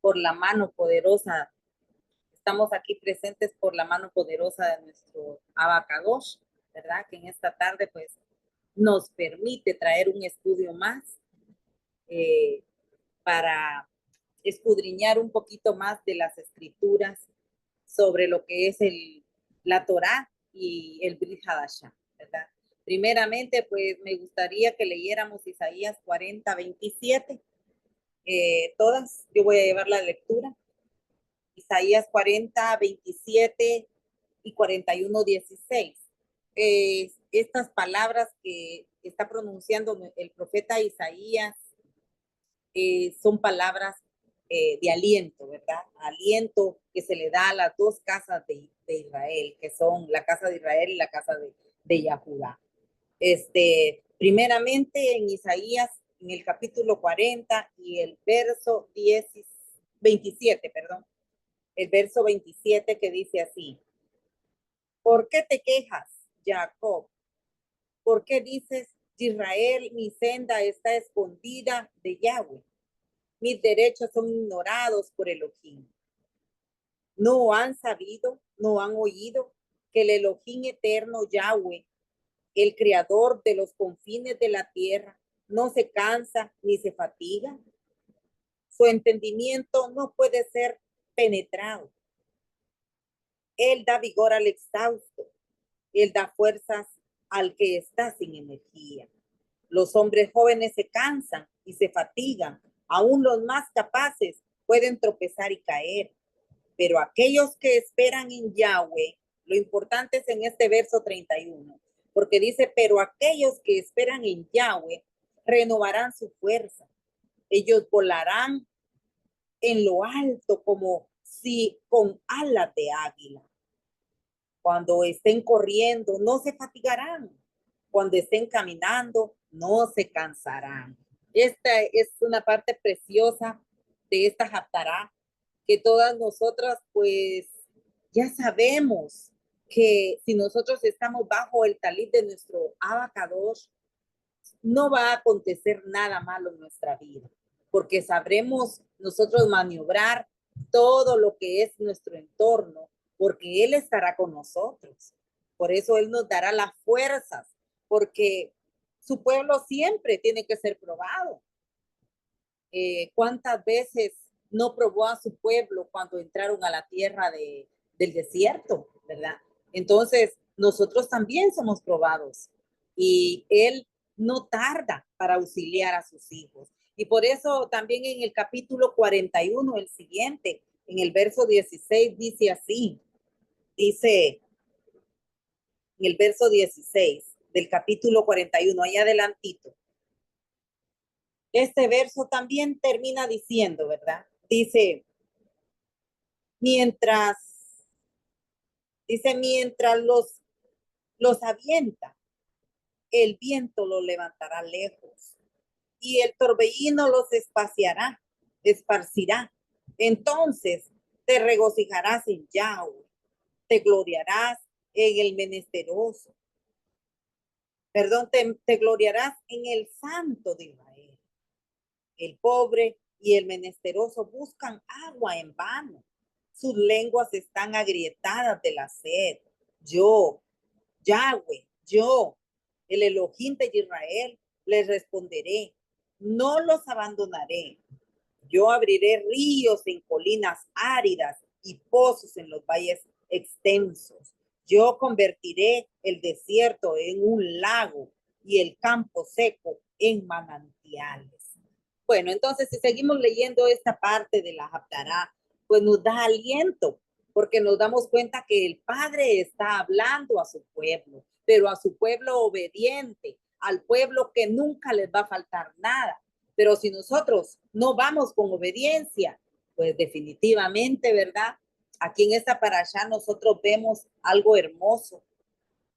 por la mano poderosa. Estamos aquí presentes por la mano poderosa de nuestro Abacadosh, ¿verdad? Que en esta tarde, pues, nos permite traer un estudio más eh, para escudriñar un poquito más de las escrituras sobre lo que es la Torá y el Brit Hadashah, ¿verdad? Primeramente, pues me gustaría que leyéramos Isaías 40:27. Todas, yo voy a llevar la lectura. Isaías 40:27 y 41:16. Estas palabras que está pronunciando el profeta Isaías son palabras de aliento, ¿verdad? Aliento que se le da a las dos casas de Israel, que son la casa de Israel y la casa de Yahudá. Primeramente en Isaías, en el capítulo 40 y el verso 27, perdón, el verso 27 que dice así: ¿por qué te quejas, Jacob? ¿Por qué dices, Israel, mi senda está escondida de Yahweh? Mis derechos son ignorados por Elohim. No han sabido, no han oído que el Elohim eterno Yahweh, el creador de los confines de la tierra, no se cansa ni se fatiga. Su entendimiento no puede ser penetrado. Él da vigor al exhausto. Él da fuerzas al que está sin energía. Los hombres jóvenes se cansan y se fatigan. Aún los más capaces pueden tropezar y caer. Pero aquellos que esperan en Yahweh, lo importante es en este verso 31, porque dice, pero aquellos que esperan en Yahweh renovarán su fuerza. Ellos volarán en lo alto como si con alas de águila. Cuando estén corriendo, no se fatigarán. Cuando estén caminando, no se cansarán. Esta es una parte preciosa de esta Haftará, que todas nosotras pues ya sabemos que si nosotros estamos bajo el talit de nuestro Abacadosh, no va a acontecer nada malo en nuestra vida, porque sabremos nosotros maniobrar todo lo que es nuestro entorno, porque Él estará con nosotros. Por eso Él nos dará las fuerzas, porque su pueblo siempre tiene que ser probado. ¿Cuántas veces no probó a su pueblo cuando entraron a la tierra del desierto, verdad? Entonces, nosotros también somos probados y Él no tarda para auxiliar a sus hijos. Y por eso también en el capítulo 41, el siguiente, en el verso 16, dice así, dice en el verso 16 del capítulo 41, ahí adelantito. Este verso también termina diciendo, ¿verdad? Dice, mientras, mientras los avienta, el viento los levantará lejos y el torbellino los esparcirá. Entonces te regocijarás en Yahweh, te gloriarás en el menesteroso. Perdón, te gloriarás en el santo de Israel. El pobre y el menesteroso buscan agua en vano. Sus lenguas están agrietadas de la sed. Yo, Yahweh, yo, el Elohim de Israel, les responderé. No los abandonaré. Yo abriré ríos en colinas áridas y pozos en los valles extensos. Yo convertiré el desierto en un lago y el campo seco en manantiales. Bueno, entonces si seguimos leyendo esta parte de la Haftará, pues nos da aliento, porque nos damos cuenta que el Padre está hablando a su pueblo, pero a su pueblo obediente, al pueblo que nunca les va a faltar nada. Pero si nosotros no vamos con obediencia, pues definitivamente, ¿verdad? Aquí en esta parashá nosotros vemos algo hermoso.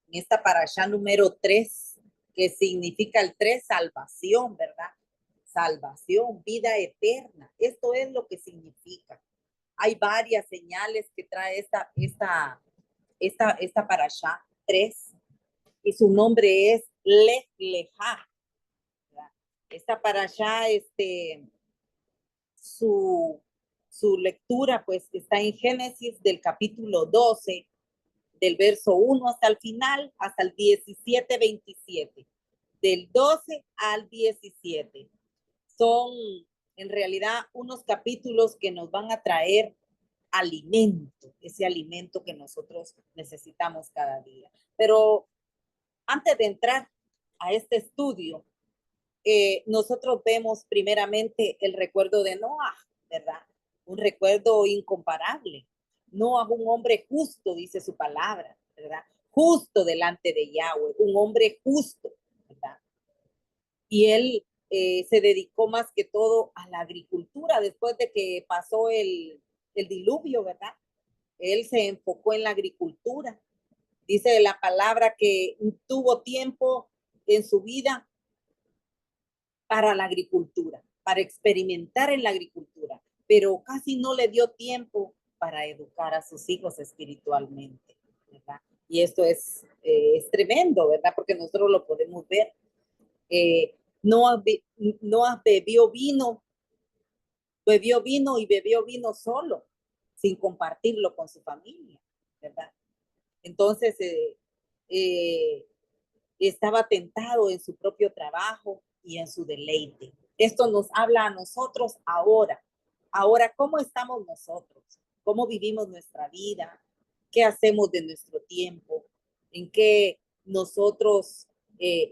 En esta parashá número 3, que significa el 3, salvación, ¿verdad? Salvación, vida eterna. Esto es lo que significa. Hay varias señales que trae esta parashá 3 y su nombre es Lech Lejá. Esta parashá, su su lectura pues está en Génesis del capítulo 12, del verso 1 hasta el final, hasta el 17-27, del 12 al 17. Son en realidad unos capítulos que nos van a traer alimento, ese alimento que nosotros necesitamos cada día. Pero antes de entrar a este estudio, nosotros vemos primeramente el recuerdo de Noah, ¿verdad? Un recuerdo incomparable. Noah, un hombre justo, dice su palabra, ¿verdad? Justo delante de Yahweh, un hombre justo, ¿verdad? Y él se dedicó más que todo a la agricultura después de que pasó el diluvio, ¿verdad? Él se enfocó en la agricultura. Dice la palabra que tuvo tiempo en su vida para la agricultura, para experimentar en la agricultura, pero casi no le dio tiempo para educar a sus hijos espiritualmente, ¿verdad? Y esto es tremendo, ¿verdad? Porque nosotros lo podemos ver. Noah bebió vino solo, sin compartirlo con su familia, ¿verdad? Entonces, eh, estaba tentado en su propio trabajo y en su deleite. Esto nos habla a nosotros ahora. Ahora, ¿cómo estamos nosotros? ¿Cómo vivimos nuestra vida? ¿Qué hacemos de nuestro tiempo? ¿En qué nosotros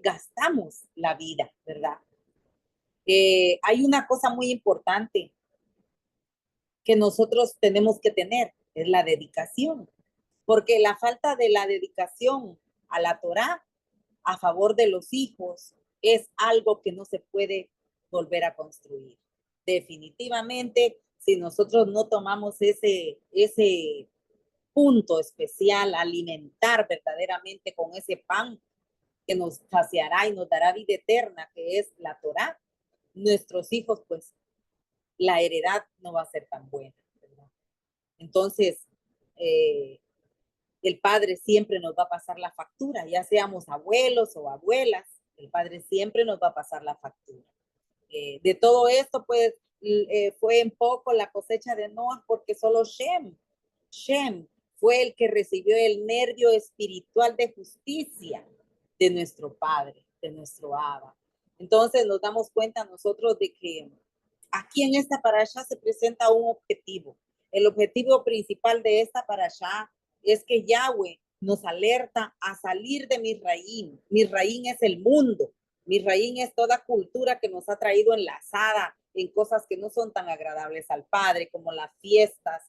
gastamos la vida, verdad? Hay una cosa muy importante que nosotros tenemos que tener, es la dedicación, porque la falta de la dedicación a la Torá a favor de los hijos es algo que no se puede volver a construir. Definitivamente, si nosotros no tomamos ese punto especial, alimentar verdaderamente con ese pan que nos saciará y nos dará vida eterna, que es la Torá, nuestros hijos, pues la heredad no va a ser tan buena, ¿verdad? Entonces, el padre siempre nos va a pasar la factura, ya seamos abuelos o abuelas, el padre siempre nos va a pasar la factura. De todo esto, pues, fue en poco la cosecha de Noah, porque solo Shem fue el que recibió el nervio espiritual de justicia de nuestro padre, de nuestro Abba. Entonces nos damos cuenta nosotros de que aquí en esta parasha se presenta un objetivo. El objetivo principal de esta parasha es que Yahweh nos alerta a salir de Misraín. Misraín es el mundo. Misraín es toda cultura que nos ha traído enlazada en cosas que no son tan agradables al Padre, como las fiestas,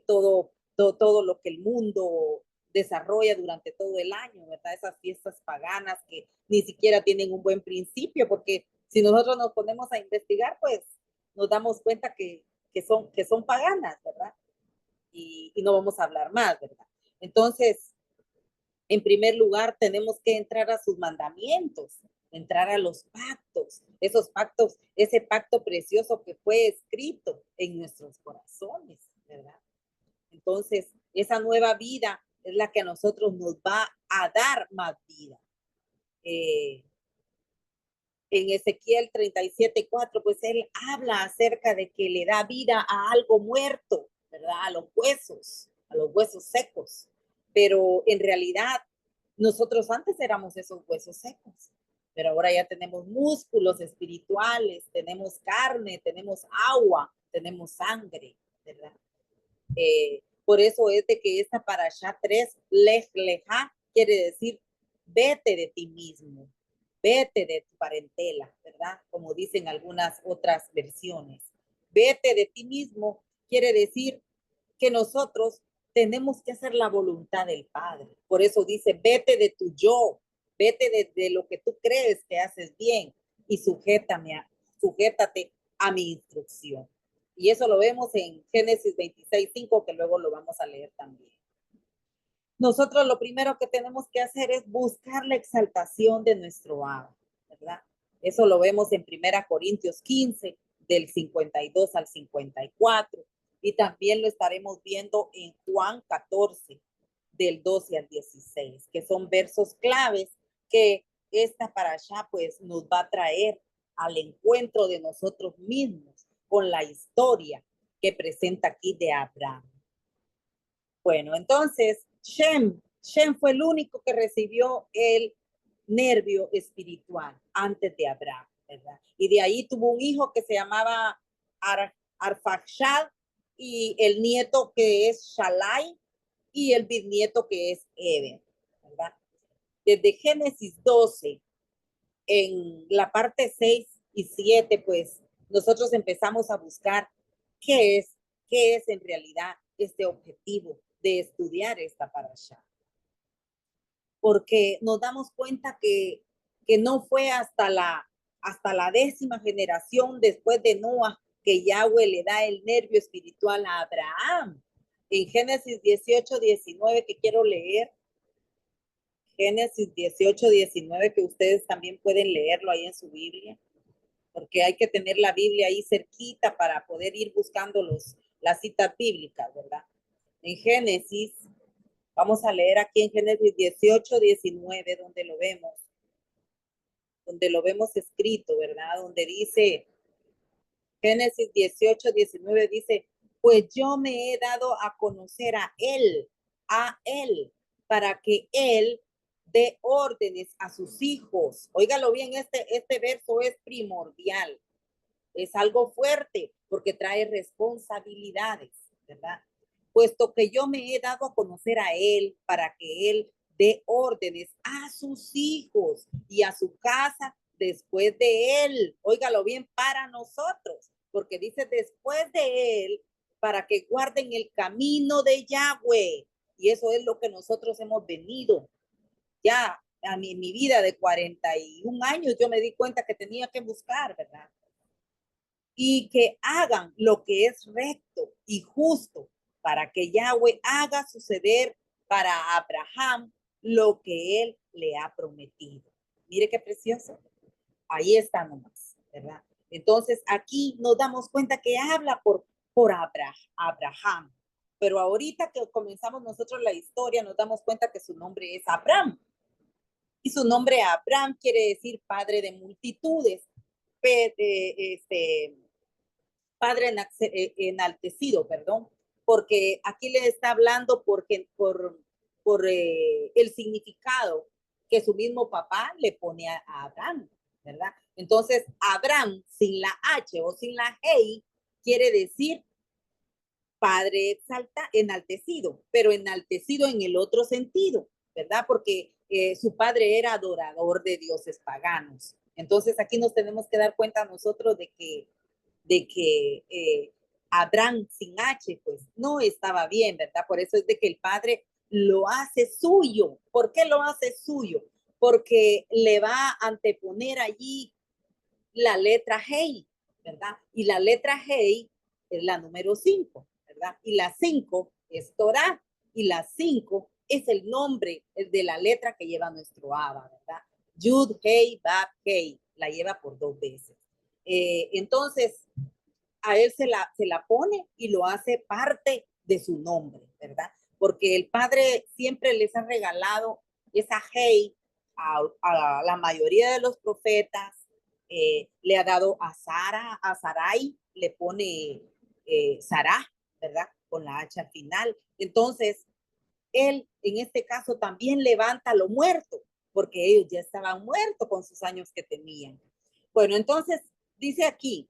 todo lo que el mundo desarrolla durante todo el año, ¿verdad? Esas fiestas paganas que ni siquiera tienen un buen principio, porque si nosotros nos ponemos a investigar, pues nos damos cuenta que son paganas, ¿verdad? Y no vamos a hablar más, ¿verdad? Entonces, en primer lugar, tenemos que entrar a sus mandamientos, entrar a los pactos, esos pactos, ese pacto precioso que fue escrito en nuestros corazones, ¿verdad? Entonces, esa nueva vida es la que a nosotros nos va a dar más vida. En Ezequiel 37:4, pues él habla acerca de que le da vida a algo muerto, ¿verdad? A los huesos secos. Pero en realidad, nosotros antes éramos esos huesos secos, pero ahora ya tenemos músculos espirituales, tenemos carne, tenemos agua, tenemos sangre, ¿verdad? Por eso es de que esta parasha 3, lej leja, quiere decir vete de ti mismo, vete de tu parentela, ¿verdad? Como dicen algunas otras versiones. Vete de ti mismo quiere decir que nosotros tenemos que hacer la voluntad del Padre. Por eso dice, vete de tu yo, vete de lo que tú crees que haces bien y sujétate a mi instrucción. Y eso lo vemos en Génesis 26:5, que luego lo vamos a leer también. Nosotros lo primero que tenemos que hacer es buscar la exaltación de nuestro Abba, ¿verdad? Eso lo vemos en 1 Corintios 15, del 52 al 54. Y también lo estaremos viendo en Juan 14, del 12 al 16, que son versos claves que esta parasha pues nos va a traer al encuentro de nosotros mismos con la historia que presenta aquí de Abraham. Bueno, entonces Shem fue el único que recibió el nervio espiritual antes de Abraham, ¿verdad? Y de ahí tuvo un hijo que se llamaba Arfaxad y el nieto que es Shalai y el bisnieto que es Eber, ¿verdad? Desde Génesis 12, en la parte 6 y 7, pues nosotros empezamos a buscar qué es en realidad este objetivo de estudiar esta parasha. Porque nos damos cuenta que no fue hasta la 10ª generación después de Noah que Yahweh le da el nervio espiritual a Abraham. En Génesis 18:19 que quiero leer, Génesis 18:19 que ustedes también pueden leerlo ahí en su Biblia, porque hay que tener la Biblia ahí cerquita para poder ir buscando las citas bíblicas, ¿verdad? En Génesis, vamos a leer aquí en Génesis 18:19, donde lo vemos escrito, ¿verdad? Donde dice, Génesis 18:19 dice, pues yo me he dado a conocer a él, para que él dé órdenes a sus hijos. Óigalo bien, este verso es primordial, es algo fuerte porque trae responsabilidades, ¿verdad? Puesto que yo me he dado a conocer a él para que él dé órdenes a sus hijos y a su casa después de él. Óigalo bien, para nosotros, porque dice después de él, para que guarden el camino de Yahweh. Y eso es lo que nosotros hemos venido. Ya a mi vida de 41 años, yo me di cuenta que tenía que buscar, ¿verdad? Y que hagan lo que es recto y justo para que Yahweh haga suceder para Abraham lo que él le ha prometido. Mire qué precioso. Ahí está nomás, ¿verdad? Entonces aquí nos damos cuenta que habla por Abraham. Pero ahorita que comenzamos nosotros la historia, nos damos cuenta que su nombre es Abraham. Y su nombre Abraham quiere decir padre de multitudes. Padre enaltecido, perdón, porque aquí le está hablando por el significado que su mismo papá le pone a Abraham, ¿verdad? Entonces, Abraham sin la H o sin la Hey quiere decir padre enaltecido, pero enaltecido en el otro sentido, ¿verdad? Porque su padre era adorador de dioses paganos. Entonces, aquí nos tenemos que dar cuenta nosotros de que Abraham sin H, pues no estaba bien, ¿verdad? Por eso es de que el padre lo hace suyo. ¿Por qué lo hace suyo? Porque le va a anteponer allí la letra Hey, ¿verdad? Y la letra Hey es la número 5, ¿verdad? Y la 5 es Torah, y la 5 es el nombre de la letra que lleva nuestro Abba, ¿verdad? Yud, Hey, Bab, Hey, la lleva por 2 veces. Entonces, a él se la pone y lo hace parte de su nombre, ¿verdad? Porque el Padre siempre les ha regalado esa Hey a la mayoría de los profetas, le ha dado a Sarai, le pone Sarah, ¿verdad? Con la H al final. Entonces, él en este caso también levanta a lo muerto, porque ellos ya estaban muertos con sus años que tenían. Bueno, entonces dice aquí,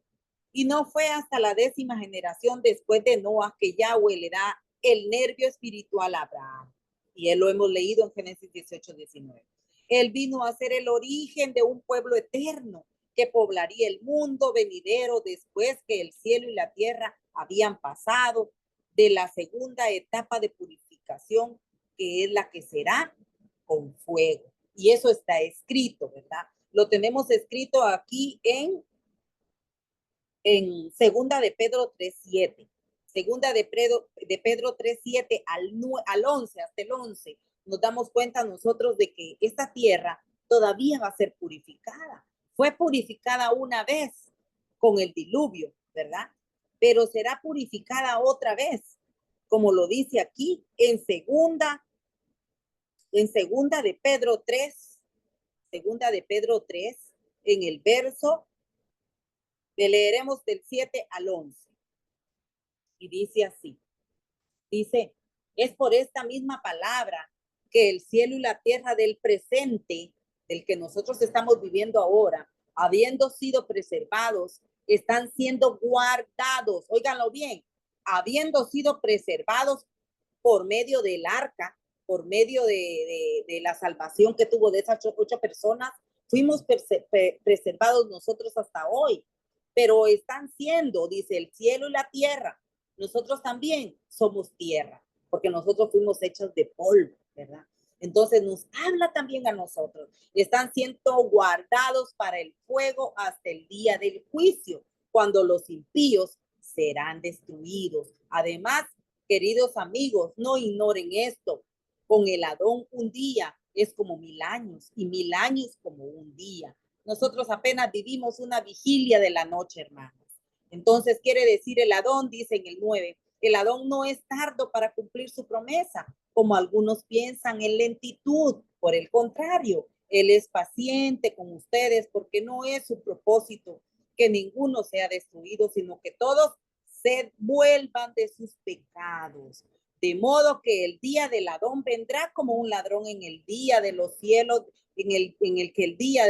y no fue hasta la 10ª generación después de Noah que Yahweh le da el nervio espiritual a Abraham. Y él lo hemos leído en Génesis 18:19. Él vino a ser el origen de un pueblo eterno que poblaría el mundo venidero después que el cielo y la tierra habían pasado de la segunda etapa de purificación, que es la que será con fuego. Y eso está escrito, ¿verdad? Lo tenemos escrito aquí en segunda de Pedro 3:7. Segunda de Pedro 3:7 al 11, hasta el 11, nos damos cuenta nosotros de que esta tierra todavía va a ser purificada. Fue purificada una vez con el diluvio, ¿verdad? Pero será purificada otra vez, como lo dice aquí en segunda de Pedro 3, segunda de Pedro 3, en el verso, le leeremos del 7 al 11. y dice así. Dice, es por esta misma palabra que el cielo y la tierra del presente, del que nosotros estamos viviendo ahora, habiendo sido preservados, están siendo guardados. Óiganlo bien, habiendo sido preservados por medio del arca, por medio de la salvación que tuvo de esas 8 personas, fuimos preservados nosotros hasta hoy. Pero están siendo, dice, el cielo y la tierra. Nosotros también somos tierra, porque nosotros fuimos hechos de polvo, ¿verdad? Entonces nos habla también a nosotros. Están siendo guardados para el fuego hasta el día del juicio, cuando los impíos serán destruidos. Además, queridos amigos, no ignoren esto. Con el Adón un día es como 1000 años y 1000 años como un día. Nosotros apenas vivimos una vigilia de la noche, hermanos. Entonces quiere decir el Adón, dice en el 9, el Adón no es tardo para cumplir su promesa, como algunos piensan en lentitud. Por el contrario, él es paciente con ustedes porque no es su propósito que ninguno sea destruido, sino que todos se vuelvan de sus pecados. De modo que el día del Adón vendrá como un ladrón en el día de los cielos, en el que el día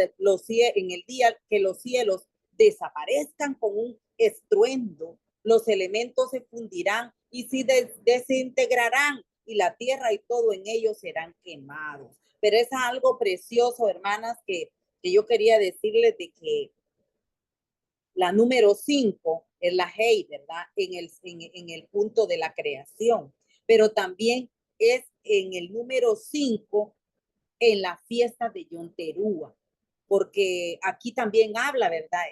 que los cielos desaparezcan con un estruendo, los elementos se fundirán y se desintegrarán y la tierra y todo en ellos serán quemados. Pero es algo precioso, hermanas, que yo quería decirles de que la número 5 es la Hei, ¿verdad? En el punto de la creación. Pero también es en el número 5 en la fiesta de Yom Teruah. Porque aquí también habla, ¿verdad?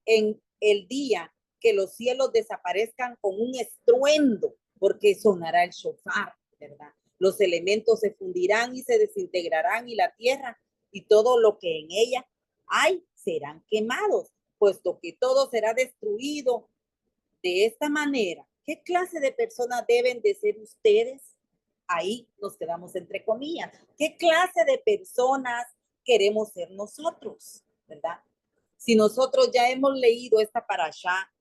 En el día que los cielos desaparezcan con un estruendo, porque sonará el shofar, ¿verdad? Los elementos se fundirán y se desintegrarán y la tierra y todo lo que en ella hay serán quemados, puesto que todo será destruido de esta manera. ¿Qué clase de personas deben de ser ustedes? Ahí nos quedamos entre comillas. ¿Qué clase de personas queremos ser nosotros? ¿Verdad? Si nosotros ya hemos leído esta parashá,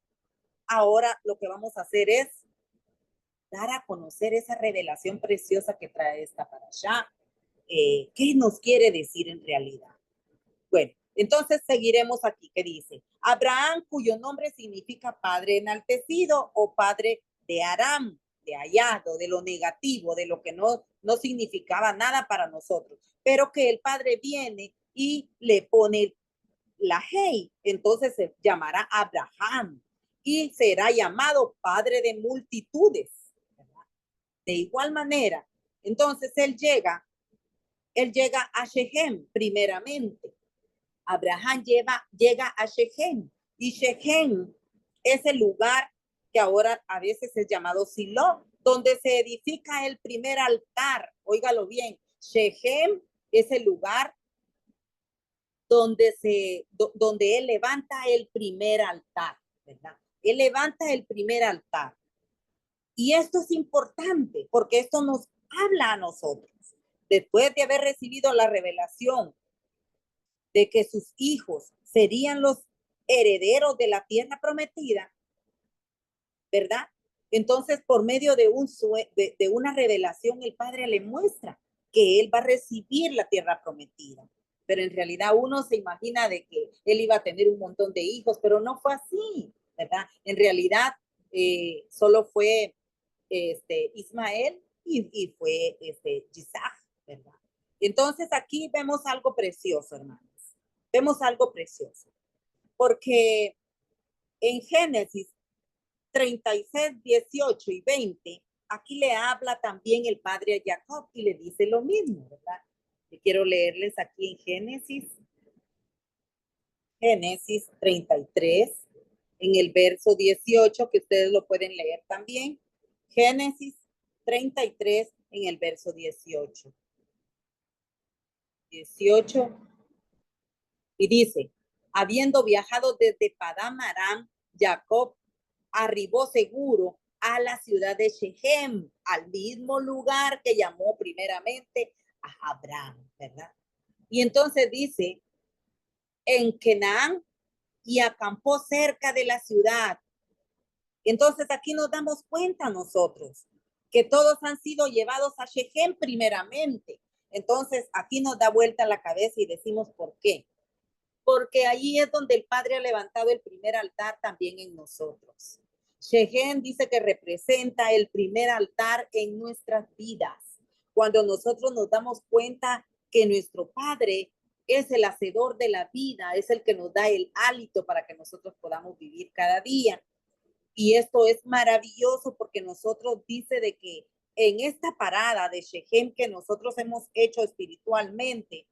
ahora lo que vamos a hacer es dar a conocer esa revelación preciosa que trae esta parashá. ¿Qué nos quiere decir en realidad? Bueno, entonces seguiremos aquí, que dice, Abraham, cuyo nombre significa padre enaltecido o padre de Aram, de hallado, de lo negativo, de lo que no significaba nada para nosotros, pero que el padre viene y le pone la Hei, entonces se llamará Abraham y será llamado padre de multitudes. ¿Verdad? De igual manera, entonces él llega a Shechem primeramente. Abraham llega a Shechem y Shechem es el lugar que ahora a veces es llamado Silo, donde se edifica el primer altar. Óigalo bien, Shechem es el lugar donde él levanta el primer altar, ¿verdad? Él levanta el primer altar. Y esto es importante porque esto nos habla a nosotros. Después de haber recibido la revelación de que sus hijos serían los herederos de la tierra prometida, ¿verdad? Entonces, por medio de una revelación, el Padre le muestra que él va a recibir la tierra prometida. Pero en realidad uno se imagina de que él iba a tener un montón de hijos, pero no fue así, ¿verdad? En realidad solo fue Ismael y fue Isaac, ¿verdad? Entonces aquí vemos algo precioso, hermanos. Vemos algo precioso. Porque en Génesis 36, 18 y 20, aquí le habla también el padre a Jacob y le dice lo mismo, ¿verdad? Y quiero leerles aquí en Génesis 33, en el verso 18, que ustedes lo pueden leer también. Génesis 33, en el verso 18. 18, y dice, habiendo viajado desde Padán Aram, Jacob arribó seguro a la ciudad de Shechem, al mismo lugar que llamó primeramente a Abraham, ¿verdad? Y entonces dice, en Canaán, y acampó cerca de la ciudad. Entonces aquí nos damos cuenta nosotros que todos han sido llevados a Shechem primeramente. Entonces aquí nos da vuelta la cabeza y decimos ¿por qué? Porque allí es donde el Padre ha levantado el primer altar también en nosotros. Shechem dice que representa el primer altar en nuestras vidas. Cuando nosotros nos damos cuenta que nuestro Padre es el hacedor de la vida, es el que nos da el hálito para que nosotros podamos vivir cada día. Y esto es maravilloso porque nosotros dice de que en esta parada de Shechem que nosotros hemos hecho espiritualmente,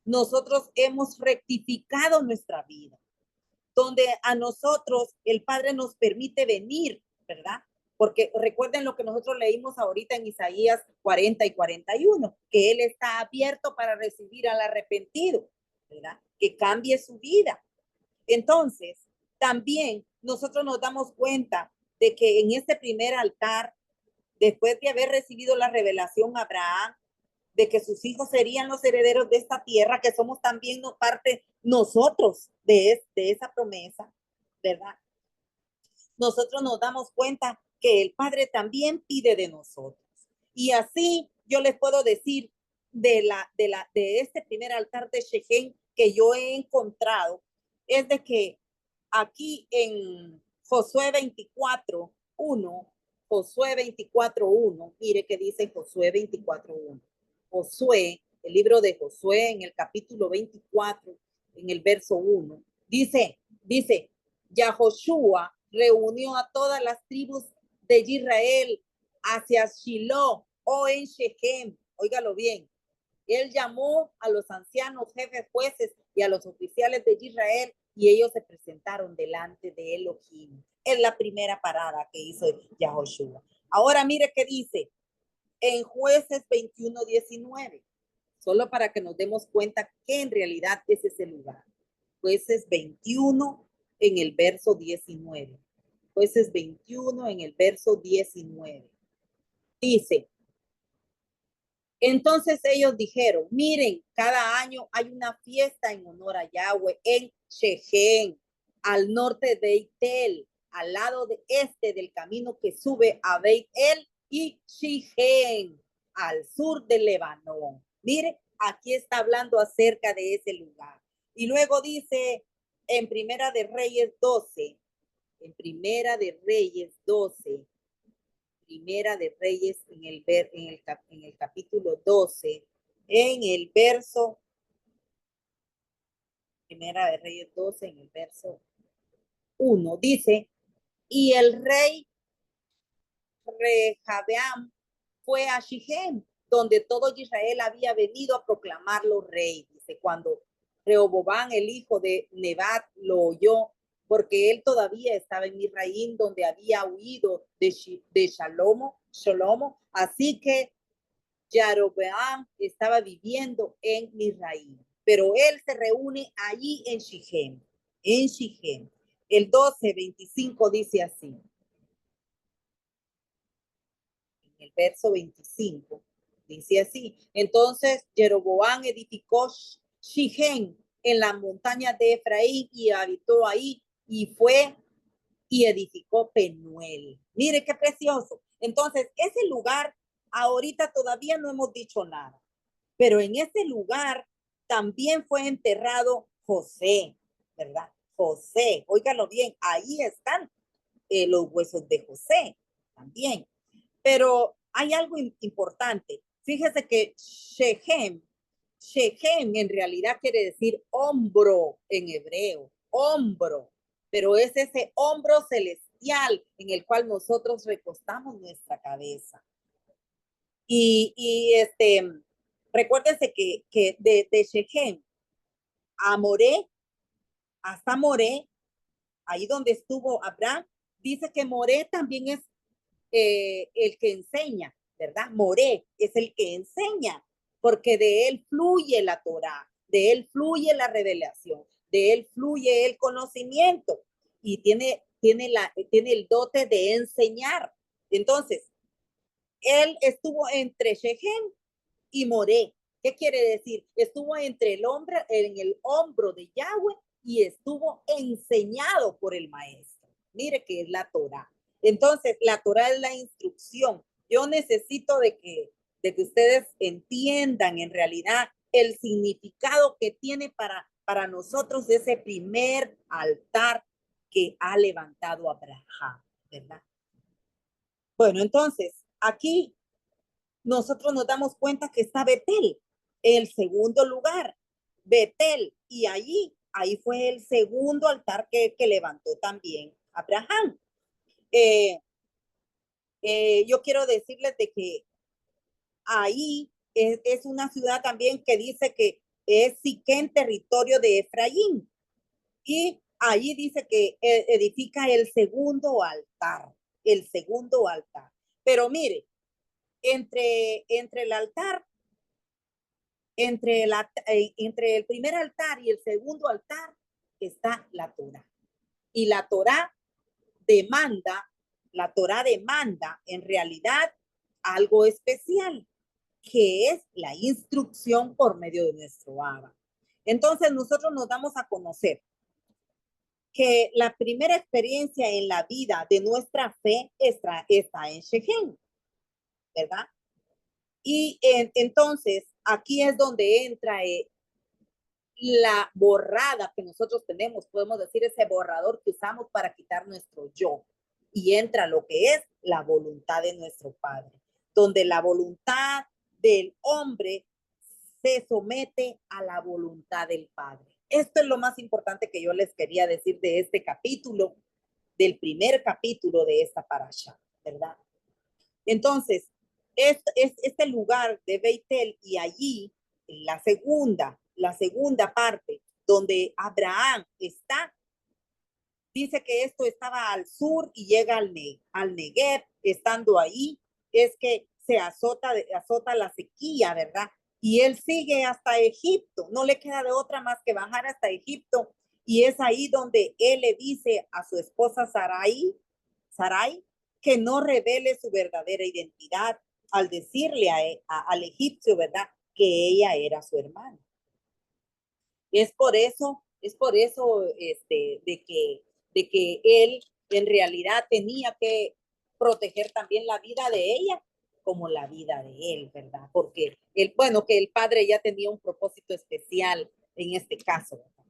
nosotros hemos rectificado nuestra vida, donde a nosotros el Padre nos permite venir, ¿verdad? Porque recuerden lo que nosotros leímos ahorita en Isaías 40 y 41, que Él está abierto para recibir al arrepentido, ¿verdad? Que cambie su vida. Entonces, también nosotros nos damos cuenta de que en este primer altar, después de haber recibido la revelación Abraham, de que sus hijos serían los herederos de esta tierra, que somos también parte nosotros de esa promesa, ¿verdad? Nosotros nos damos cuenta que el Padre también pide de nosotros. Y así yo les puedo decir de este primer altar de Shechem que yo he encontrado, es de que aquí en Josué 24:1, Josué 24:1, mire que dice Josué 24:1. Josué, el libro de Josué en el capítulo 24, en el verso 1, dice, Yahoshua reunió a todas las tribus de Israel hacia Shiloh o en Shechem. Óigalo bien. Él llamó a los ancianos, jefes, jueces y a los oficiales de Israel y ellos se presentaron delante de Elohim. Es la primera parada que hizo Yahoshua. Ahora mire qué dice en Jueces 21:19, solo para que nos demos cuenta que en realidad ese es el lugar. Jueces 21 en el verso 19. Jueces 21 en el verso 19. Dice, entonces ellos dijeron, miren, cada año hay una fiesta en honor a Yahweh en Shechem, al norte de Itel, al lado este del camino que sube a Beit El y Shechem, al sur de Lebanón. Mire, aquí está hablando acerca de ese lugar. Y luego dice en Primera de Reyes 12, en Primera de Reyes 12, Primera de Reyes en el capítulo 12, en el verso, Primera de Reyes 12, en el verso 1, dice, y el rey Rehabeam fue a Shechem, donde todo Israel había venido a proclamarlo rey. Dice, cuando Rehoboam, el hijo de Nebat, lo oyó, porque él todavía estaba en Misraim, donde había huido de Shalomo. Así que Yarobeam estaba viviendo en Misraim, pero él se reúne allí en Shechem. En Shechem. El 12:25 dice así. El verso 25 dice así, entonces Jeroboam edificó Shechem en la montaña de Efraín y habitó ahí y fue y edificó Penuel. Mire qué precioso. Entonces, ese lugar, ahorita todavía no hemos dicho nada, pero en ese lugar también fue enterrado José, ¿verdad? José, óigalo bien, ahí están los huesos de José también. Pero hay algo importante. Fíjese que Shechem en realidad quiere decir hombro en hebreo, hombro, pero es ese hombro celestial en el cual nosotros recostamos nuestra cabeza. Y recuérdense que de Shechem a Moré, hasta Moré, ahí donde estuvo Abraham, dice que Moré también es el que enseña, ¿verdad? Moré es el que enseña, porque de él fluye la Torah, de él fluye la revelación, de él fluye el conocimiento y tiene el dote de enseñar. Entonces, él estuvo entre Shechem y Moré. ¿Qué quiere decir? Estuvo entre en el hombro de Yahweh y estuvo enseñado por el maestro. Mire que es la Torah. Entonces, la Torah es la instrucción. Yo necesito de que ustedes entiendan en realidad el significado que tiene para nosotros ese primer altar que ha levantado Abraham, ¿verdad? Bueno, entonces, aquí nosotros nos damos cuenta que está Betel, el segundo lugar, Betel, y ahí fue el segundo altar que levantó también Abraham. Eh, yo quiero decirles de que ahí es una ciudad también que dice que es Siquén, territorio de Efraín, y ahí dice que edifica el segundo altar. Pero mire, entre el altar, entre el primer altar y el segundo altar está la Torah. Y demanda, la Torah demanda en realidad algo especial, que es la instrucción por medio de nuestro Abba. Entonces nosotros nos damos a conocer que la primera experiencia en la vida de nuestra fe está en Shechem, ¿verdad? Y entonces aquí es donde entra la borrada que nosotros tenemos, podemos decir ese borrador que usamos para quitar nuestro yo. Y entra lo que es la voluntad de nuestro Padre, donde la voluntad del hombre se somete a la voluntad del Padre. Esto es lo más importante que yo les quería decir de este capítulo, del primer capítulo de esta parasha, ¿verdad? Entonces, este lugar de Beitel y allí, la segunda parte donde Abraham está, dice que esto estaba al sur y llega al Negev, estando ahí, es que se azota la sequía, ¿verdad? Y él sigue hasta Egipto, no le queda de otra más que bajar hasta Egipto, y es ahí donde él le dice a su esposa Sarai, que no revele su verdadera identidad al decirle al egipcio, ¿verdad? Que ella era su hermana. Es por eso de que él en realidad tenía que proteger también la vida de ella como la vida de él, ¿verdad? Porque que el padre ya tenía un propósito especial en este caso, ¿verdad?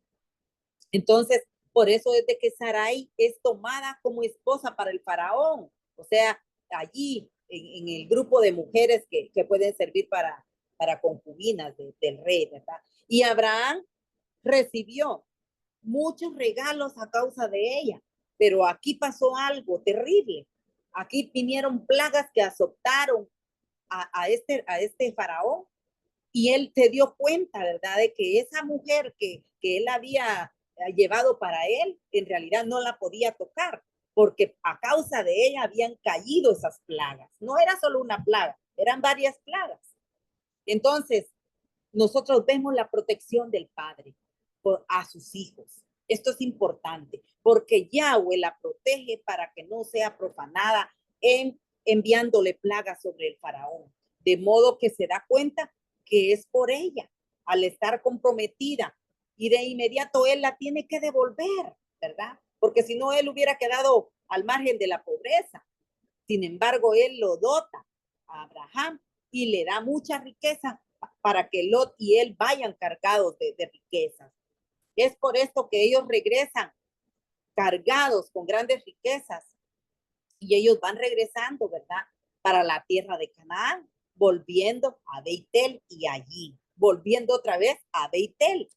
Entonces, por eso es de que Sarai es tomada como esposa para el faraón, o sea, allí en el grupo de mujeres que pueden servir para concubinas del rey, ¿verdad? Y Abraham recibió muchos regalos a causa de ella, pero aquí pasó algo terrible. Aquí vinieron plagas que azotaron a este faraón, y él se dio cuenta, ¿verdad?, de que esa mujer que él había llevado para él, en realidad no la podía tocar, porque a causa de ella habían caído esas plagas. No era solo una plaga, eran varias plagas. Entonces, nosotros vemos la protección del Padre a sus hijos. Esto es importante, porque Yahweh la protege para que no sea profanada enviándole plagas sobre el faraón. De modo que se da cuenta que es por ella, al estar comprometida, y de inmediato él la tiene que devolver, ¿verdad? Porque si no, él hubiera quedado al margen de la pobreza. Sin embargo, él lo dota a Abraham y le da mucha riqueza para que Lot y él vayan cargados de riquezas. Es por esto que ellos regresan cargados con grandes riquezas, y ellos van regresando, ¿verdad?, para la tierra de Canaán, volviendo a Beitel, y allí, volviendo otra vez a Beitel,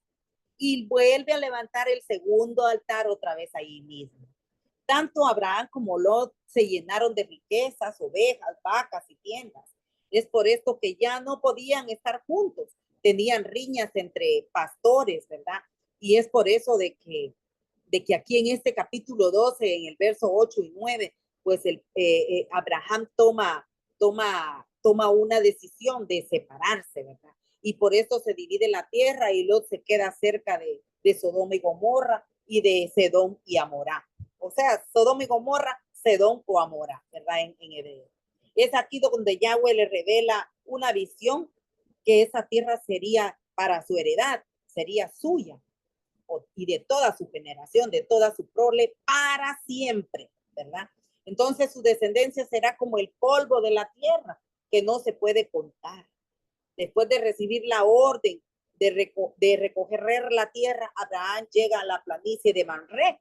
y vuelve a levantar el segundo altar otra vez ahí mismo. Tanto Abraham como Lot se llenaron de riquezas, ovejas, vacas y tiendas. Es por esto que ya no podían estar juntos. Tenían riñas entre pastores, ¿verdad? Y es por eso de que aquí en este capítulo 12, en el verso 8 y 9, pues Abraham toma una decisión de separarse, ¿verdad? Y por eso se divide la tierra, y Lot se queda cerca de Sodoma y Gomorra, y de Sedom y Amorá. O sea, Sodoma y Gomorra, Sedón o Amorá, ¿verdad? En hebreo. Es aquí donde Yahweh le revela una visión, que esa tierra sería para su heredad, sería suya, y de toda su generación, de toda su prole, para siempre, ¿verdad? Entonces su descendencia será como el polvo de la tierra, que no se puede contar. Después de recibir la orden de recoger la tierra, Abraham llega a la planicie de Manré,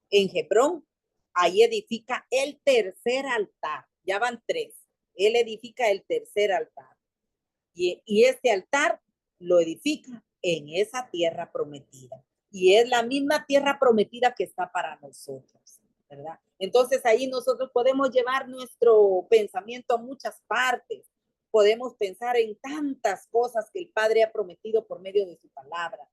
en Hebrón. Ahí edifica el tercer altar. Ya van tres. Él edifica el tercer altar. Y este altar lo edifica en esa tierra prometida. Y es la misma tierra prometida que está para nosotros, ¿verdad? Entonces ahí nosotros podemos llevar nuestro pensamiento a muchas partes. Podemos pensar en tantas cosas que el Padre ha prometido por medio de su palabra.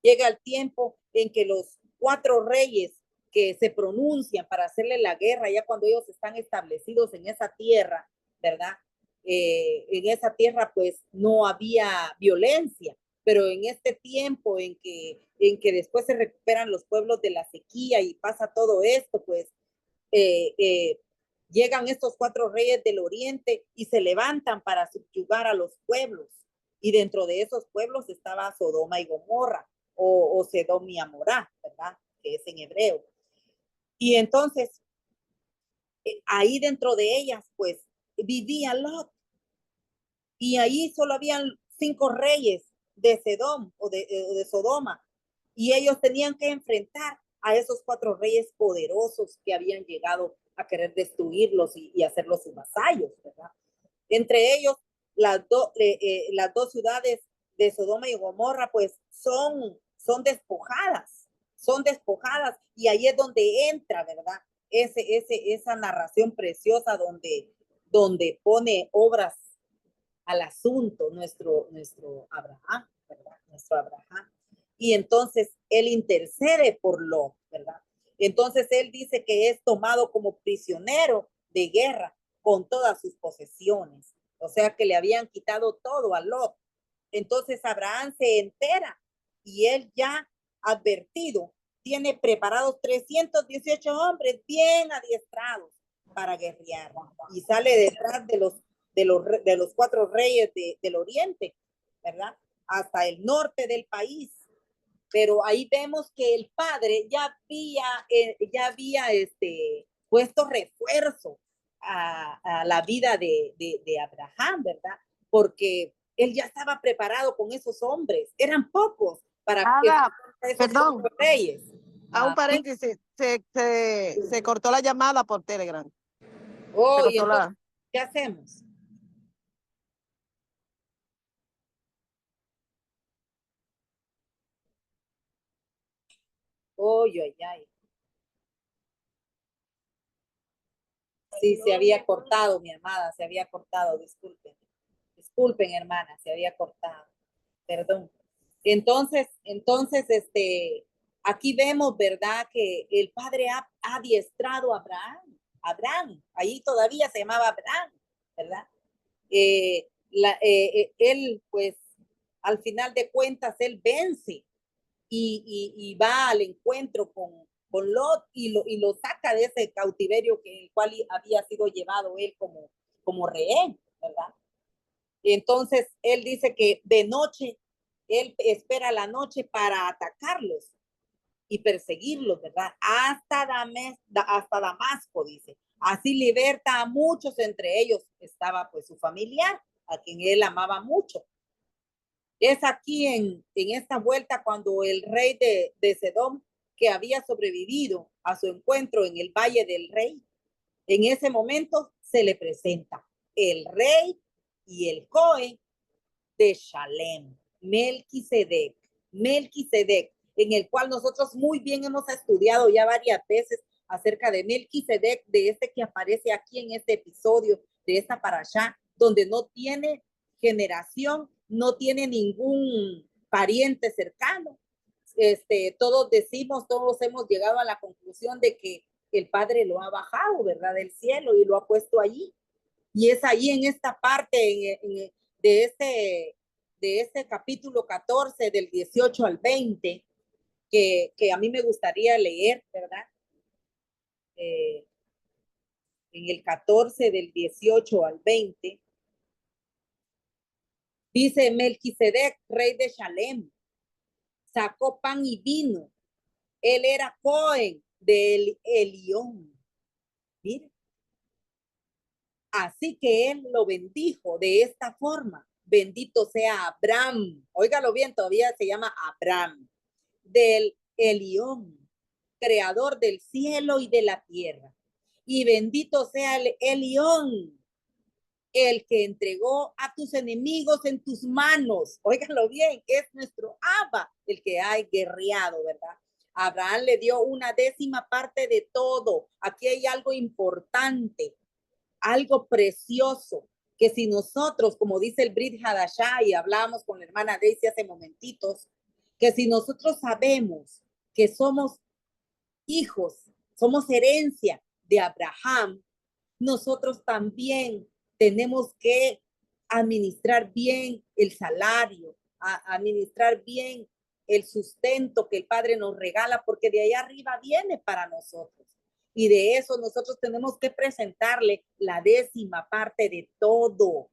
Llega el tiempo en que los 4 reyes que se pronuncian para hacerle la guerra, ya cuando ellos están establecidos en esa tierra, ¿verdad? En esa tierra pues no había violencia, pero en este tiempo en que después se recuperan los pueblos de la sequía y pasa todo esto, pues eh, eh, llegan estos 4 reyes del oriente y se levantan para subyugar a los pueblos. Y dentro de esos pueblos estaba Sodoma y Gomorra, o Sedom y Amorá, ¿verdad? Que es en hebreo. Y entonces, ahí dentro de ellas, pues, vivía Lot. Y ahí solo habían 5 reyes de Sedom de Sodoma. Y ellos tenían que enfrentar a esos 4 reyes poderosos que habían llegado a querer destruirlos y hacerlos sus vasallos, ¿verdad? Entre ellos, las dos ciudades de Sodoma y Gomorra, pues son despojadas, y ahí es donde entra, ¿verdad? Esa narración preciosa donde pone obras al asunto nuestro Abraham, ¿verdad? Nuestro Abraham. Y entonces él intercede por Lot, ¿verdad? Entonces él dice que es tomado como prisionero de guerra con todas sus posesiones. O sea que le habían quitado todo a Lot. Entonces Abraham se entera y él ya advertido tiene preparados 318 hombres bien adiestrados para guerrear y sale detrás de los 4 reyes del oriente, ¿verdad? Hasta el norte del país. Pero ahí vemos que el padre ya había puesto refuerzo a la vida de Abraham, ¿verdad? Porque él ya estaba preparado con esos hombres. Eran pocos para que esos Perdón, 4 reyes. a un paréntesis, se cortó la llamada por Telegram. Oh, y entonces, ¿qué hacemos? Oh, ay, ay. Sí, se había cortado, mi amada, se había cortado, disculpen. Disculpen, hermana, se había cortado. Perdón. Entonces, aquí vemos, ¿verdad? Que el padre ha adiestrado a Abraham. Abraham, ahí todavía se llamaba Abraham, ¿verdad? Él, pues, al final de cuentas, él vence y va al encuentro con Lot y lo saca de ese cautiverio que el cual había sido llevado él como rehén, ¿verdad? Y entonces él dice que de noche, él espera la noche para atacarlos y perseguirlos, ¿verdad? Hasta Damasco, dice. Así liberta a muchos, entre ellos estaba pues su familiar, a quien él amaba mucho. Es aquí en esta vuelta cuando el rey de Sedom, que había sobrevivido a su encuentro en el Valle del Rey, en ese momento se le presenta el rey y el Cohen de Shalem, Melquisedec, en el cual nosotros muy bien hemos estudiado ya varias veces acerca de Melquisedec, de este que aparece aquí en este episodio de esta parashá, donde no tiene generación, no tiene ningún pariente cercano. Todos decimos, todos hemos llegado a la conclusión de que el Padre lo ha bajado, ¿verdad? Del cielo y lo ha puesto allí. Y es ahí en esta parte de este capítulo 14 del 18 al 20 que a mí me gustaría leer, ¿verdad? En el 14 del 18 al 20, dice Melquisedec, rey de Shalem, sacó pan y vino. Él era Cohen de Elión. Mire, Así que él lo bendijo de esta forma. Bendito sea Abraham. Óigalo bien, todavía se llama Abraham. Del Elión, creador del cielo y de la tierra. Y bendito sea el Elión, el que entregó a tus enemigos en tus manos. Óigalo bien, es nuestro Abba, el que ha guerreado, ¿verdad? Abraham le dio una 10ª parte de todo. Aquí hay algo importante, algo precioso, que si nosotros, como dice el Brit Hadashah, y hablábamos con la hermana Daisy hace momentitos, que si nosotros sabemos que somos hijos, somos herencia de Abraham, nosotros también tenemos que administrar bien el salario, administrar bien el sustento que el Padre nos regala, porque de ahí arriba viene para nosotros. Y de eso nosotros tenemos que presentarle la 10ª parte de todo.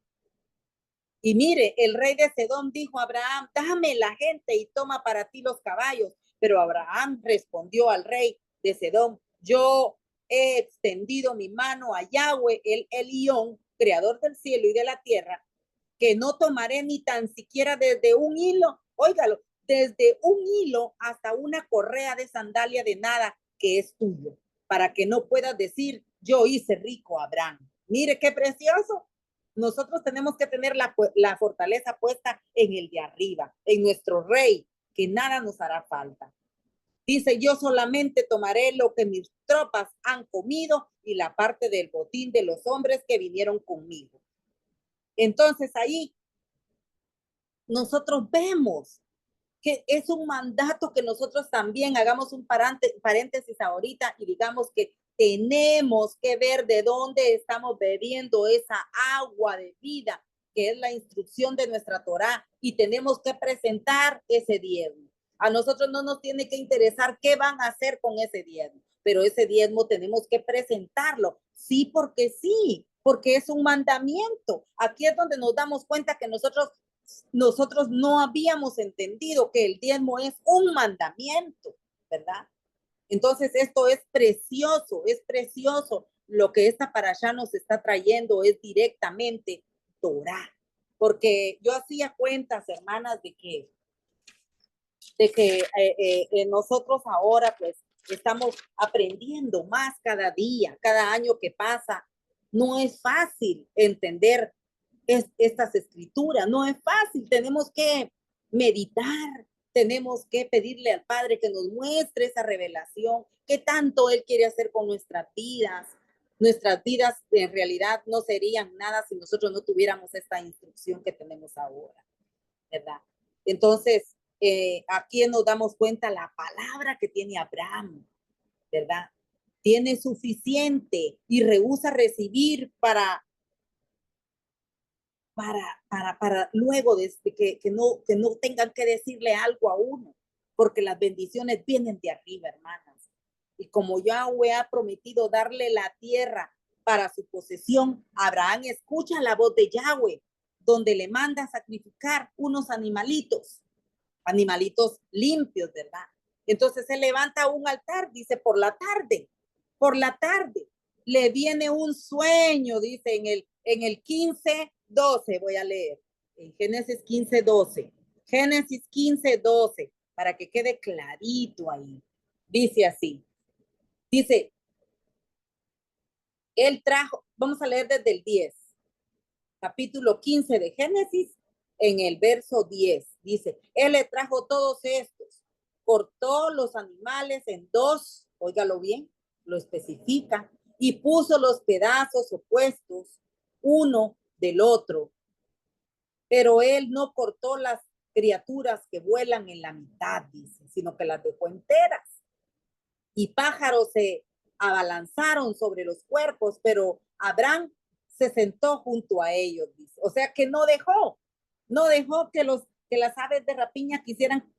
Y mire, el rey de Sedón dijo a Abraham, dame la gente y toma para ti los caballos. Pero Abraham respondió al rey de Sedón, yo he extendido mi mano a Yahweh, el Elión, creador del cielo y de la tierra, que no tomaré ni tan siquiera desde un hilo, óigalo, desde un hilo hasta una correa de sandalia de nada que es tuyo, para que no puedas decir, yo hice rico a Abraham. Mire qué precioso. Nosotros tenemos que tener la fortaleza puesta en el de arriba, en nuestro rey, que nada nos hará falta. Dice, yo solamente tomaré lo que mis tropas han comido y la parte del botín de los hombres que vinieron conmigo. Entonces ahí nosotros vemos que es un mandato que nosotros también hagamos un paréntesis ahorita y digamos que tenemos que ver de dónde estamos bebiendo esa agua de vida, que es la instrucción de nuestra Torá, y tenemos que presentar ese diezmo. A nosotros no nos tiene que interesar qué van a hacer con ese diezmo, pero ese diezmo tenemos que presentarlo. Sí, porque es un mandamiento. Aquí es donde nos damos cuenta que nosotros no habíamos entendido que el diezmo es un mandamiento, ¿verdad? Entonces esto es precioso. Lo que esta parashá nos está trayendo es directamente Torah. Porque yo hacía cuentas, hermanas, de que nosotros ahora pues estamos aprendiendo más cada día, cada año que pasa. No es fácil entender estas escrituras, no es fácil, tenemos que meditar, tenemos que pedirle al Padre que nos muestre esa revelación, qué tanto Él quiere hacer con nuestras vidas. Nuestras vidas en realidad no serían nada si nosotros no tuviéramos esta instrucción que tenemos ahora, ¿verdad? Entonces, aquí nos damos cuenta la palabra que tiene Abraham, ¿verdad? Tiene suficiente y rehúsa recibir para luego de que no tengan que decirle algo a uno, porque las bendiciones vienen de arriba, hermanas. Y como Yahweh ha prometido darle la tierra para su posesión, Abraham escucha la voz de Yahweh, donde le manda sacrificar unos animalitos limpios, ¿verdad? Entonces se levanta un altar, dice, por la tarde, le viene un sueño, dice en el 15:12, voy a leer, en Génesis 15:12, Génesis 15:12, para que quede clarito ahí. Dice así, dice, él trajo, vamos a leer desde el 10, capítulo 15 de Génesis, en el verso 10, dice, él le trajo todos estos, cortó los animales en dos, óigalo bien, lo especifica, y puso los pedazos opuestos uno del otro, pero él no cortó las criaturas que vuelan en la mitad, dice, sino que las dejó enteras. Y pájaros se abalanzaron sobre los cuerpos, pero Abraham se sentó junto a ellos, dice. O sea que no dejó que las aves de rapiña quisieran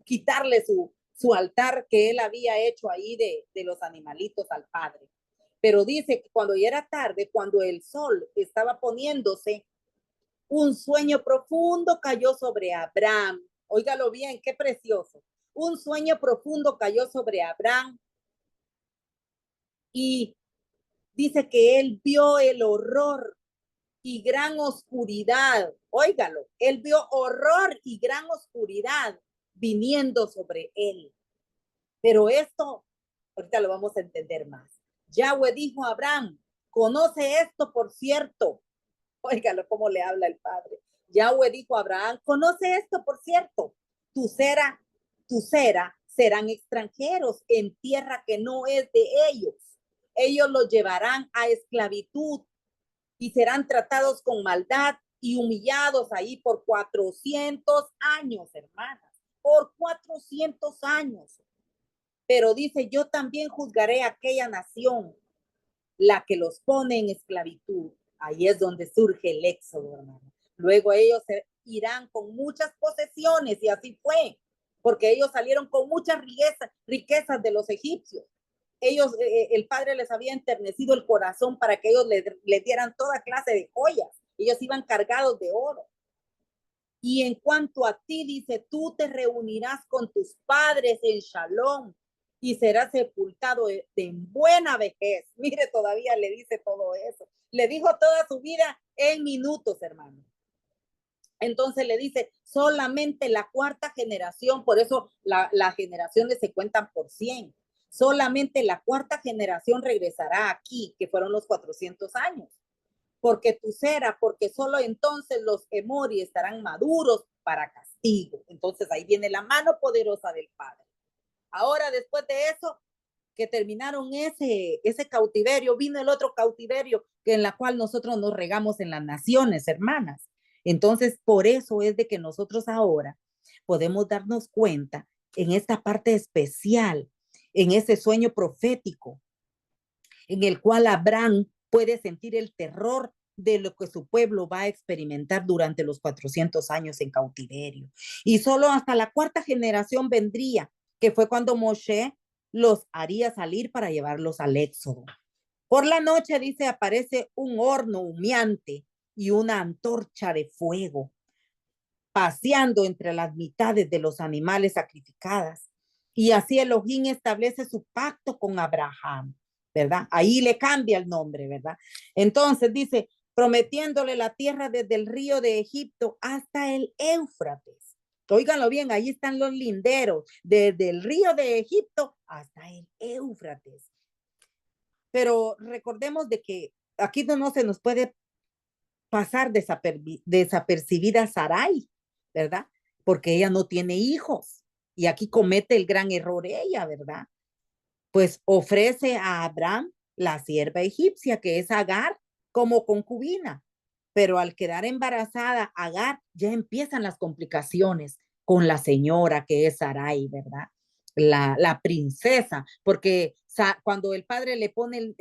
quitarle su altar que él había hecho ahí de los animalitos al Padre. Pero dice que cuando ya era tarde, cuando el sol estaba poniéndose, un sueño profundo cayó sobre Abraham. Óigalo bien, qué precioso. Un sueño profundo cayó sobre Abraham y dice que él vio el horror y gran oscuridad. Óigalo, él vio horror y gran oscuridad viniendo sobre él. Pero esto, ahorita lo vamos a entender más. Yahweh dijo a Abraham, conoce esto por cierto. Óigalo cómo le habla el Padre. Yahweh dijo a Abraham, conoce esto por cierto. Tu cera serán extranjeros en tierra que no es de ellos. Ellos los llevarán a esclavitud y serán tratados con maldad y humillados ahí por 400 años, hermanas, por 400 años. Pero dice, yo también juzgaré a aquella nación, la que los pone en esclavitud. Ahí es donde surge el éxodo, hermano. Luego ellos irán con muchas posesiones y así fue, porque ellos salieron con muchas riquezas de los egipcios. Ellos, el padre les había enternecido el corazón para que ellos les dieran toda clase de joyas. Ellos iban cargados de oro. Y en cuanto a ti, dice, tú te reunirás con tus padres en Shalom y serás sepultado en buena vejez. Mire, todavía le dice todo eso. Le dijo toda su vida en minutos, hermano. Entonces le dice, solamente la cuarta generación, por eso las generaciones se cuentan por 100. Solamente la cuarta generación regresará aquí, que fueron los 400 años. Porque tu cera, porque solo entonces los emori estarán maduros para castigo. Entonces ahí viene la mano poderosa del Padre. Ahora, después de eso, que terminaron ese cautiverio, vino el otro cautiverio que en la cual nosotros nos regamos en las naciones, hermanas. Entonces, por eso es de que nosotros ahora podemos darnos cuenta en esta parte especial, en ese sueño profético, en el cual Abraham puede sentir el terror de lo que su pueblo va a experimentar durante los 400 años en cautiverio. Y solo hasta la cuarta generación vendría, que fue cuando Moshe los haría salir para llevarlos al éxodo. Por la noche, dice, aparece un horno humeante y una antorcha de fuego, paseando entre las mitades de los animales sacrificadas. Y así Elohim establece su pacto con Abraham, ¿verdad? Ahí le cambia el nombre, ¿verdad? Entonces dice, prometiéndole la tierra desde el río de Egipto hasta el Éufrates. Óiganlo bien, ahí están los linderos, desde el río de Egipto hasta el Éufrates. Pero recordemos de que aquí no se nos puede pasar desapercibida Sarai, ¿verdad? Porque ella no tiene hijos. Y aquí comete el gran error ella, ¿verdad? Pues ofrece a Abraham la sierva egipcia, que es Agar, como concubina. Pero al quedar embarazada, Agar, ya empiezan las complicaciones con la señora que es Sarai, ¿verdad? La princesa, porque cuando el padre le pone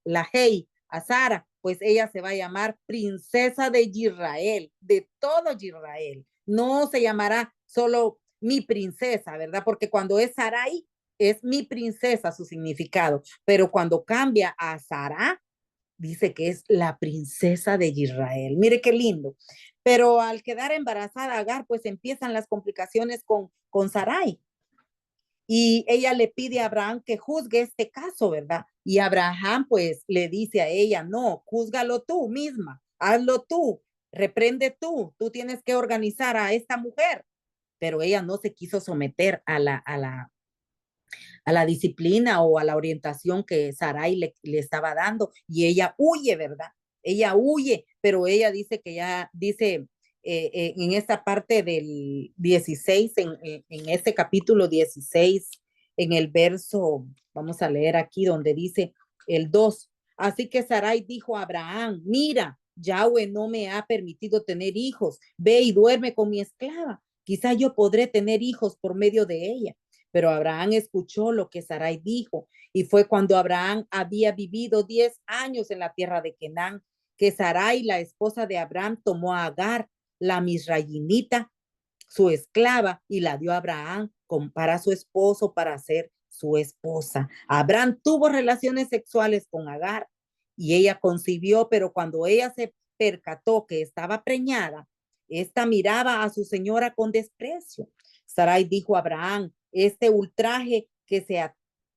la hey a Sara, pues ella se va a llamar princesa de Israel, de todo Israel. No se llamará solo mi princesa, ¿verdad? Porque cuando es Sarai, es mi princesa su significado, pero cuando cambia a Sara, dice que es la princesa de Israel. Mire qué lindo. Pero al quedar embarazada Agar, pues empiezan las complicaciones con Sarai. Y ella le pide a Abraham que juzgue este caso, ¿verdad? Y Abraham pues le dice a ella, no, júzgalo tú misma, hazlo tú, reprende tú tienes que organizar a esta mujer. Pero ella no se quiso someter a la disciplina o a la orientación que Sarai le estaba dando y ella huye, ¿verdad? Ella huye, pero ella dice que ya, dice en esta parte del 16, en este capítulo 16, en el verso, vamos a leer aquí donde dice el 2, así que Sarai dijo a Abraham, mira, Yahweh no me ha permitido tener hijos, ve y duerme con mi esclava, quizá yo podré tener hijos por medio de ella. Pero Abraham escuchó lo que Sarai dijo y fue cuando Abraham había vivido 10 años en la tierra de Canaán, que Sarai, la esposa de Abraham, tomó a Agar, la misrayimita, su esclava, y la dio a Abraham para su esposo, para ser su esposa. Abraham tuvo relaciones sexuales con Agar y ella concibió, pero cuando ella se percató que estaba preñada, esta miraba a su señora con desprecio. Sarai dijo a Abraham, este ultraje que se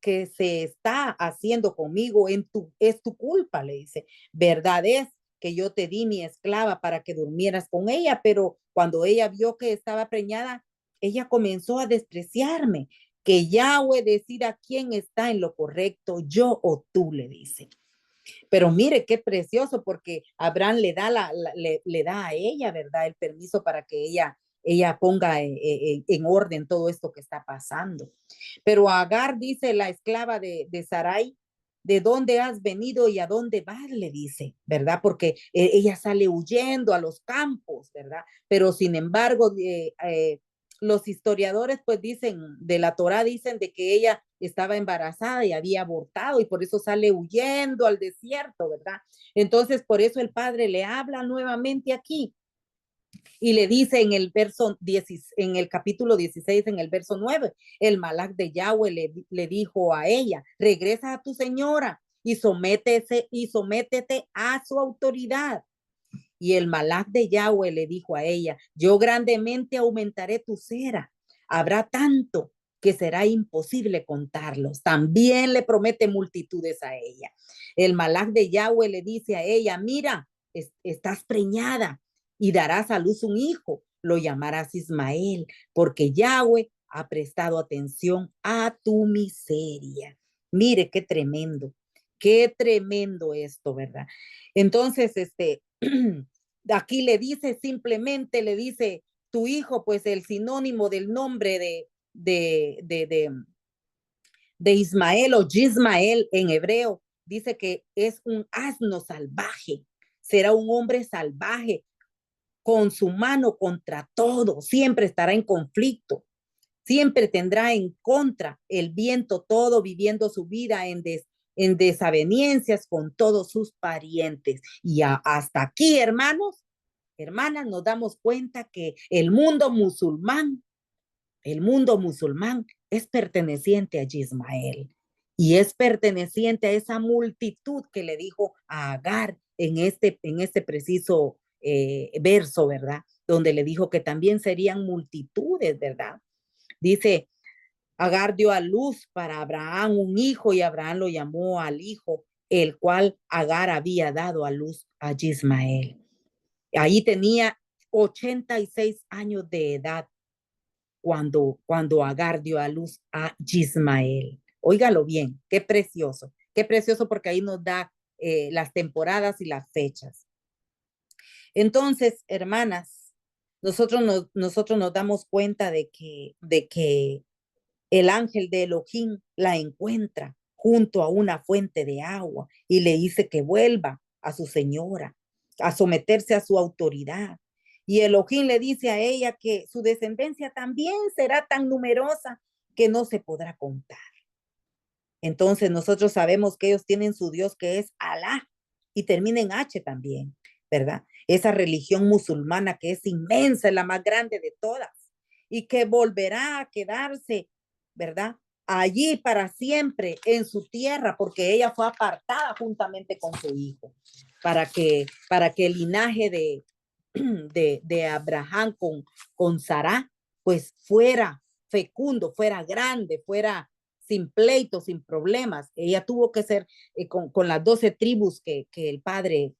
que se está haciendo conmigo es tu culpa, le dice. Verdad es que yo te di mi esclava para que durmieras con ella, pero cuando ella vio que estaba preñada, ella comenzó a despreciarme. Que Yahweh decida quién está en lo correcto, yo o tú, le dice. Pero mire qué precioso, porque Abraham le da a ella, ¿verdad? El permiso para que ella ponga en orden todo esto que está pasando. Pero Agar dice, la esclava de Sarai, ¿de dónde has venido y a dónde vas? Le dice, ¿verdad? Porque ella sale huyendo a los campos, ¿verdad? Pero sin embargo, los historiadores pues dicen, de la Torá dicen de que ella estaba embarazada y había abortado y por eso sale huyendo al desierto, ¿verdad? Entonces por eso el padre le habla nuevamente aquí y le dice en el verso 10, en el capítulo 16, en el verso 9, el malach de Yahweh le dijo a ella, regresa a tu señora y sométete a su autoridad. Y el malach de Yahweh le dijo a ella, yo grandemente aumentaré tu cera. Habrá tanto que será imposible contarlos. También le promete multitudes a ella. El malach de Yahweh le dice a ella, mira, estás preñada y darás a luz un hijo. Lo llamarás Ismael, porque Yahweh ha prestado atención a tu miseria. Mire qué tremendo esto, ¿verdad? Entonces, aquí le dice simplemente, le dice tu hijo, pues el sinónimo del nombre de Ismael o Yismael en hebreo, dice que es un asno salvaje, será un hombre salvaje con su mano contra todo, siempre estará en conflicto, siempre tendrá en contra el viento todo, viviendo su vida en desavenencias con todos sus parientes. Y hasta aquí, hermanos, hermanas, nos damos cuenta que el mundo musulmán es perteneciente a Ismael y es perteneciente a esa multitud que le dijo a Agar en este preciso verso, ¿verdad? Donde le dijo que también serían multitudes, ¿verdad? Dice, Agar dio a luz para Abraham un hijo y Abraham lo llamó al hijo, el cual Agar había dado a luz a Ismael. Ahí tenía 86 años de edad cuando Agar dio a luz a Ismael. Óigalo bien, qué precioso porque ahí nos da las temporadas y las fechas. Entonces, hermanas, nosotros nos damos cuenta de que el ángel de Elohim la encuentra junto a una fuente de agua y le dice que vuelva a su señora, a someterse a su autoridad. Y Elohim le dice a ella que su descendencia también será tan numerosa que no se podrá contar. Entonces nosotros sabemos que ellos tienen su Dios que es Alá y termina en H también, ¿verdad? Esa religión musulmana que es inmensa, la más grande de todas y que volverá a quedarse, ¿verdad? Allí para siempre en su tierra, porque ella fue apartada juntamente con su hijo, para que el linaje de Abraham con Sarah, pues fuera fecundo, fuera grande, fuera sin pleitos, sin problemas. Ella tuvo que ser con las 12 tribus que el padre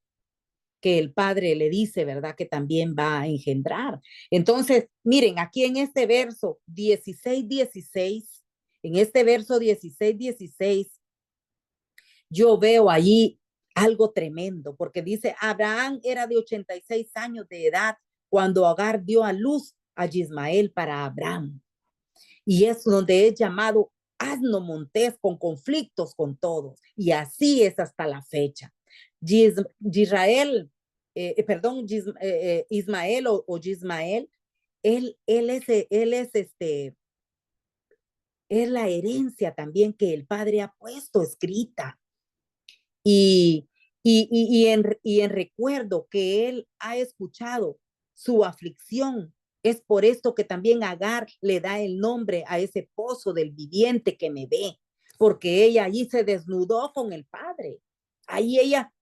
le dice, ¿verdad? Que también va a engendrar. Entonces, miren, aquí en este verso 16, en este verso 16, yo veo allí algo tremendo, porque dice, Abraham era de 86 años de edad cuando Agar dio a luz a Ismael para Abraham. Y es donde es llamado asno montés con conflictos con todos. Y así es hasta la fecha. Israel, Ismael o Ismael, es la herencia también que el padre ha puesto escrita. Y, y en recuerdo que él ha escuchado su aflicción. Es por esto que también Agar le da el nombre a ese pozo del viviente que me ve, porque ella allí se desnudó con el padre. Ahí ella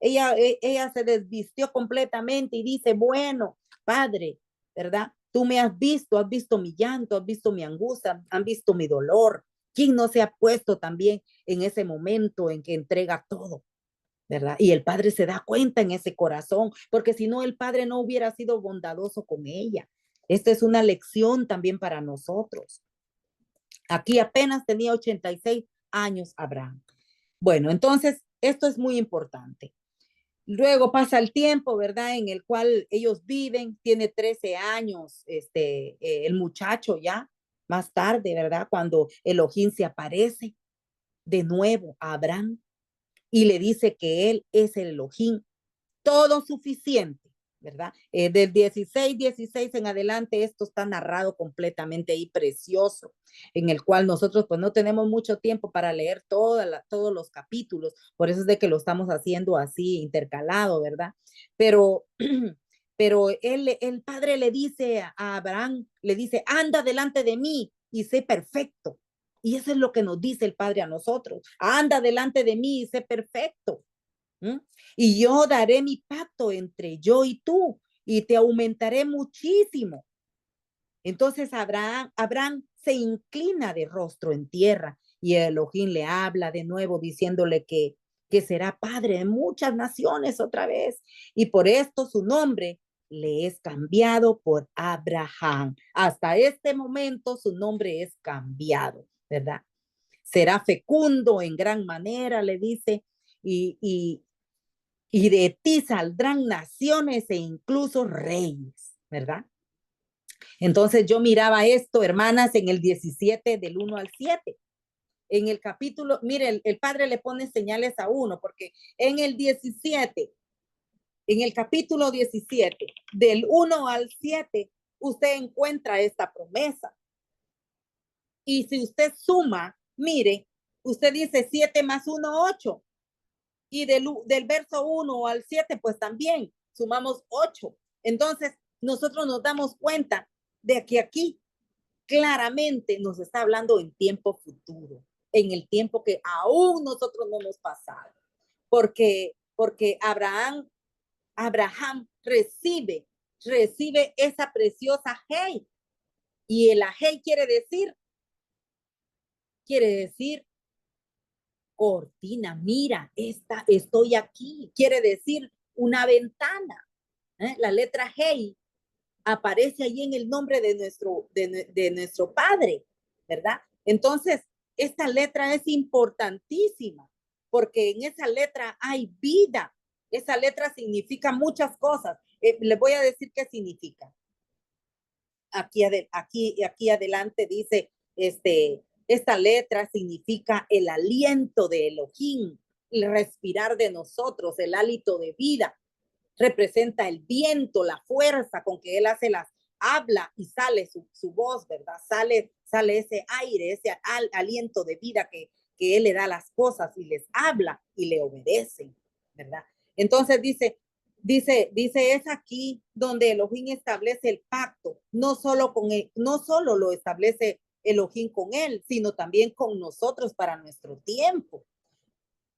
se desvistió completamente y dice, bueno, padre, ¿verdad? Tú me has visto mi llanto, has visto mi angustia, han visto mi dolor, ¿Quién no se ha puesto también en ese momento en que entrega todo? ¿Verdad? Y el padre se da cuenta en ese corazón, porque si no, el padre no hubiera sido bondadoso con ella. Esta es una lección también para nosotros. Aquí apenas tenía 86 años Abraham. Bueno, entonces esto es muy importante. Luego pasa el tiempo, ¿verdad? En el cual ellos viven, tiene 13 años, el muchacho ya, más tarde, ¿verdad? Cuando Elohim se aparece de nuevo a Abraham y le dice que él es el Elohim todo suficiente, ¿verdad? Del 16 en adelante, esto está narrado completamente ahí, precioso, en el cual nosotros pues no tenemos mucho tiempo para leer todos los capítulos, por eso es de que lo estamos haciendo así, intercalado, ¿verdad? Pero, pero el padre le dice a Abraham, le dice, anda delante de mí y sé perfecto. Y eso es lo que nos dice el Padre a nosotros. Anda delante de mí y sé perfecto. ¿Mm? Y yo daré mi pacto entre yo y tú y te aumentaré muchísimo. Entonces Abraham se inclina de rostro en tierra y Elohim le habla de nuevo diciéndole que será padre de muchas naciones otra vez. Y por esto su nombre le es cambiado por Abraham. Hasta este momento su nombre es cambiado, ¿verdad? Será fecundo en gran manera, le dice, y, y de ti saldrán naciones e incluso reyes, ¿verdad? Entonces yo miraba esto, hermanas, en el 17 del 1 al 7. En el capítulo, mire, el padre le pone señales a uno, porque en el 17, en el capítulo 17, del 1 al 7, usted encuentra esta promesa. Y si usted suma, mire, usted dice 7 más 1, 8. Y del verso 1 al 7, pues también sumamos 8. Entonces, nosotros nos damos cuenta de que aquí claramente nos está hablando en tiempo futuro, en el tiempo que aún nosotros no hemos pasado. Porque Abraham recibe esa preciosa hey. Y el hey quiere decir cortina, mira, estoy aquí, quiere decir una ventana. La letra G aparece ahí en el nombre de nuestro Padre, ¿verdad? Entonces, esta letra es importantísima, porque en esa letra hay vida. Esa letra significa muchas cosas. Les voy a decir qué significa. Aquí adelante dice, esta letra significa el aliento de Elohim, el respirar de nosotros, el hálito de vida. Representa el viento, la fuerza con que él habla y sale su voz, ¿verdad? Sale ese aire, ese aliento de vida que él le da a las cosas y les habla y le obedecen, ¿verdad? Entonces dice, es aquí donde Elohim establece el pacto, no solo lo establece Elohim con él, sino también con nosotros para nuestro tiempo,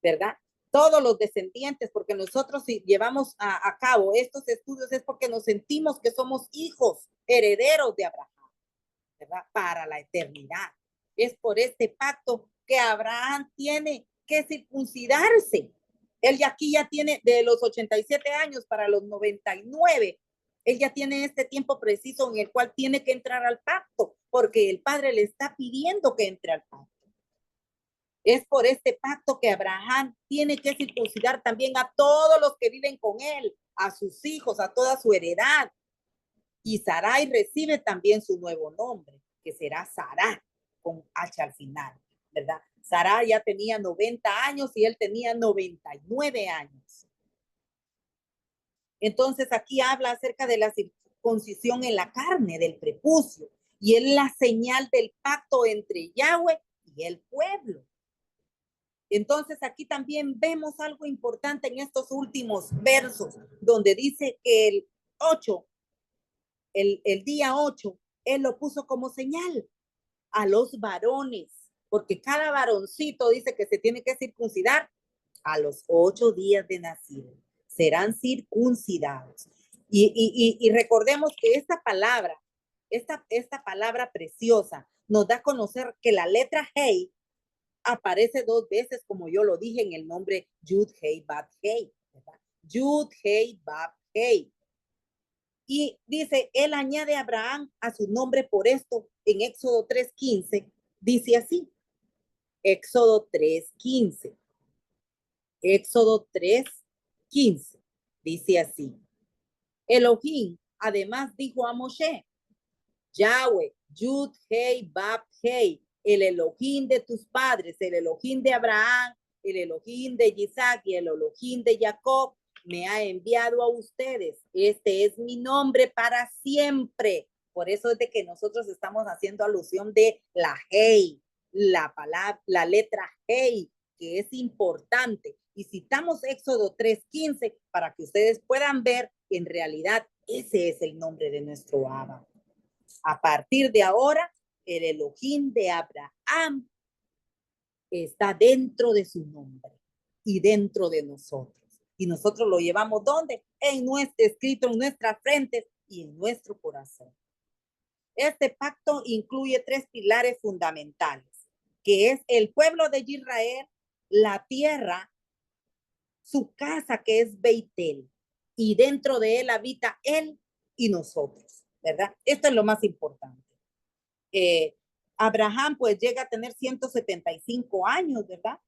¿verdad? Todos los descendientes, porque nosotros si llevamos a cabo estos estudios es porque nos sentimos que somos hijos, herederos de Abraham, ¿verdad? Para la eternidad. Es por este pacto que Abraham tiene que circuncidarse. Él aquí ya tiene de los 87 años para los 99. Él ya tiene este tiempo preciso en el cual tiene que entrar al pacto, porque el Padre le está pidiendo que entre al pacto. Es por este pacto que Abraham tiene que circuncidar también a todos los que viven con él, a sus hijos, a toda su heredad. Y Sarai recibe también su nuevo nombre, que será Sará, con H al final, ¿verdad? Sará ya tenía 90 años y él tenía 99 años. Entonces aquí habla acerca de la circuncisión en la carne, del prepucio, y es la señal del pacto entre Yahweh y el pueblo. Entonces aquí también vemos algo importante en estos últimos versos, donde dice que el 8, el día 8, él lo puso como señal a los varones, porque cada varoncito dice que se tiene que circuncidar a los 8 días de nacido. Serán circuncidados. Y recordemos que esta palabra preciosa nos da a conocer que la letra Hey aparece 2 veces, como yo lo dije, en el nombre Yud Hey Bab Hey, ¿verdad? Yud Hey Bab Hey. Y dice, él añade a Abraham a su nombre por esto en Éxodo 3:15. Dice así, Éxodo 3:15. Éxodo 3:15. Dice así, Elohim además dijo a Moshe, Yahweh, Yud, Hei, Bab, Hei, el Elohim de tus padres, el Elohim de Abraham, el Elohim de Isaac y el Elohim de Jacob, me ha enviado a ustedes. Este es mi nombre para siempre. Por eso es de que nosotros estamos haciendo alusión de la Hei, la palabra, la letra Hei, que es importante. Y citamos Éxodo 3:15 para que ustedes puedan ver que en realidad ese es el nombre de nuestro Abba. A partir de ahora, el Elohim de Abraham está dentro de su nombre y dentro de nosotros. Y nosotros lo llevamos ¿dónde? En nuestro escrito, en nuestras frentes y en nuestro corazón. Este pacto incluye 3 pilares fundamentales, que es el pueblo de Israel, la tierra, su casa que es Beitel, y dentro de él habita él y nosotros, ¿verdad? Esto es lo más importante. Abraham pues llega a tener 175 años, ¿verdad?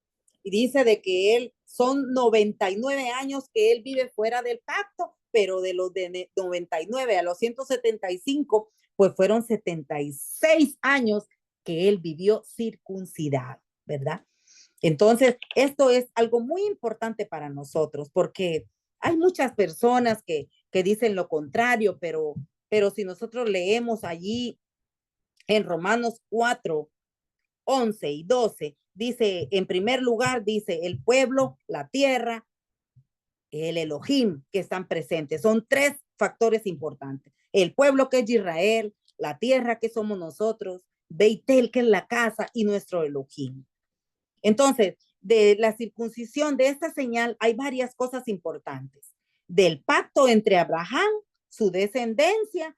Y dice de que él son 99 años que él vive fuera del pacto, pero de los de 99 a los 175, pues fueron 76 años que él vivió circuncidado, ¿verdad? Entonces, esto es algo muy importante para nosotros porque hay muchas personas que dicen lo contrario, pero si nosotros leemos allí en Romanos 4, 11 y 12, dice, en primer lugar, dice el pueblo, la tierra, el Elohim que están presentes. Son 3 factores importantes. El pueblo que es Israel, la tierra que somos nosotros, Beitel que es la casa y nuestro Elohim. Entonces, de la circuncisión de esta señal hay varias cosas importantes. Del pacto entre Abraham, su descendencia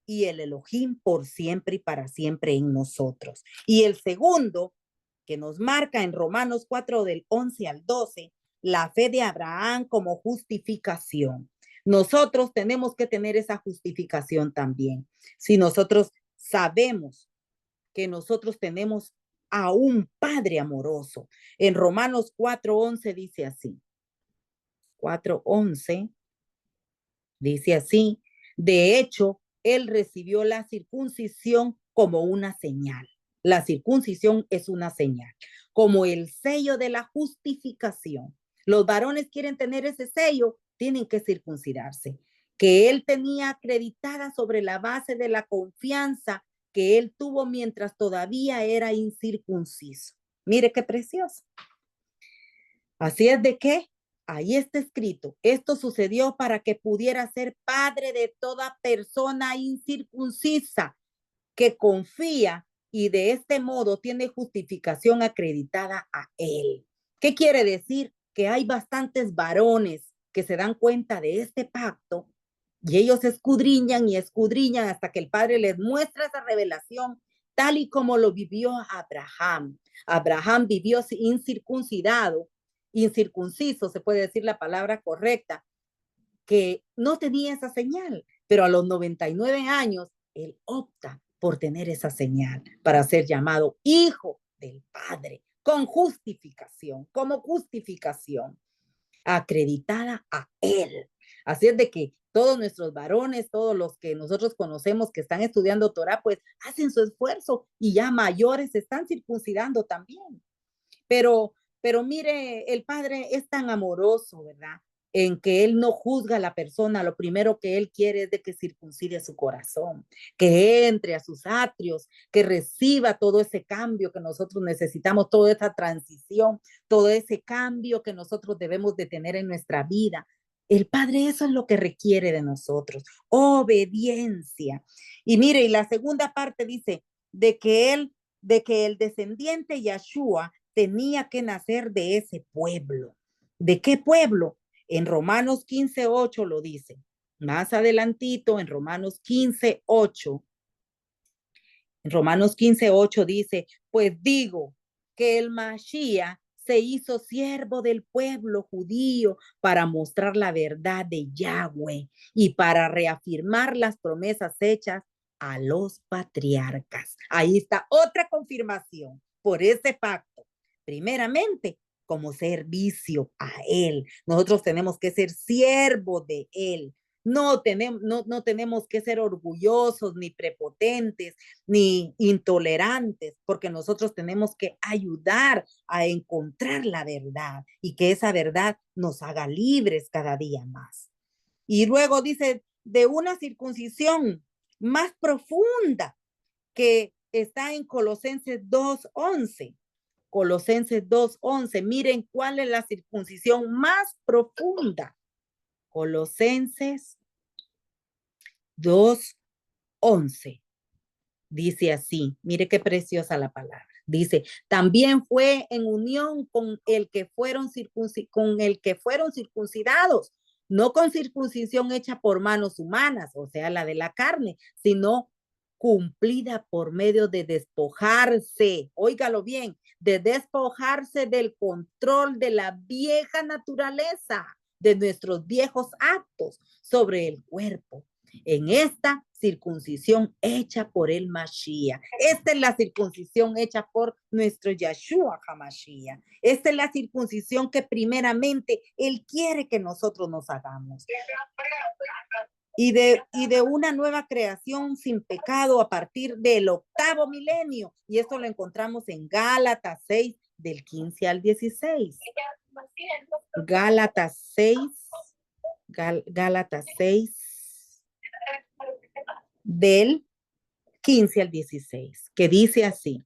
y el Elohim por siempre y para siempre en nosotros. Y el segundo, que nos marca en Romanos 4 del 11 al 12, la fe de Abraham como justificación. Nosotros tenemos que tener esa justificación también. Si nosotros sabemos que nosotros tenemos a un Padre amoroso. En Romanos 4:11 dice así. 4:11 dice así. De hecho, él recibió la circuncisión como una señal. La circuncisión es una señal, como el sello de la justificación. Los varones quieren tener ese sello, tienen que circuncidarse. Que él tenía acreditada sobre la base de la confianza que él tuvo mientras todavía era incircunciso. Mire qué precioso. Así es de que ahí está escrito, esto sucedió para que pudiera ser padre de toda persona incircuncisa que confía y de este modo tiene justificación acreditada a él. ¿Qué quiere decir? Que hay bastantes varones que se dan cuenta de este pacto y ellos escudriñan y escudriñan hasta que el Padre les muestra esa revelación tal y como lo vivió Abraham. Abraham vivió incircuncidado, incircunciso, se puede decir la palabra correcta, que no tenía esa señal, pero a los 99 años él opta por tener esa señal para ser llamado hijo del Padre con justificación, como justificación acreditada a él. Así es de que todos nuestros varones, todos los que nosotros conocemos que están estudiando Torah, pues hacen su esfuerzo y ya mayores se están circuncidando también. Pero mire, el Padre es tan amoroso, ¿verdad? En que Él no juzga a la persona, lo primero que Él quiere es de que circuncide su corazón, que entre a sus atrios, que reciba todo ese cambio que nosotros necesitamos, toda esa transición, todo ese cambio que nosotros debemos de tener en nuestra vida. El Padre eso es lo que requiere de nosotros, obediencia. Y mire, y la segunda parte dice de que el descendiente Yahshua tenía que nacer de ese pueblo. ¿De qué pueblo? En Romanos 15:8 lo dice. Más adelantito, en Romanos 15:8, En Romanos 15:8 dice, pues digo que el Mashiach se hizo siervo del pueblo judío para mostrar la verdad de Yahweh y para reafirmar las promesas hechas a los patriarcas. Ahí está otra confirmación por ese pacto. Primeramente, como servicio a Él. Nosotros tenemos que ser siervos de Él. No tenemos que ser orgullosos ni prepotentes ni intolerantes, porque nosotros tenemos que ayudar a encontrar la verdad y que esa verdad nos haga libres cada día más. Y luego dice de una circuncisión más profunda que está en Colosenses 2:11. Colosenses 2:11. Miren cuál es la circuncisión más profunda. Colosenses 2:11. Dice así, mire qué preciosa la palabra. Dice, también fue en unión con el que fueron circuncidados, no con circuncisión hecha por manos humanas, o sea, la de la carne, sino cumplida por medio de despojarse, óigalo bien, de despojarse del control de la vieja naturaleza, de nuestros viejos actos sobre el cuerpo. En esta circuncisión hecha por el Mashiach. Esta es la circuncisión hecha por nuestro Yahshua HaMashiach. Esta es la circuncisión que primeramente Él quiere que nosotros nos hagamos. Y de una nueva creación sin pecado a partir del 8º milenio. Y esto lo encontramos en Gálatas 6, del 15 al 16. Gálatas 6, Gálatas 6, del 15 al 16, que dice así.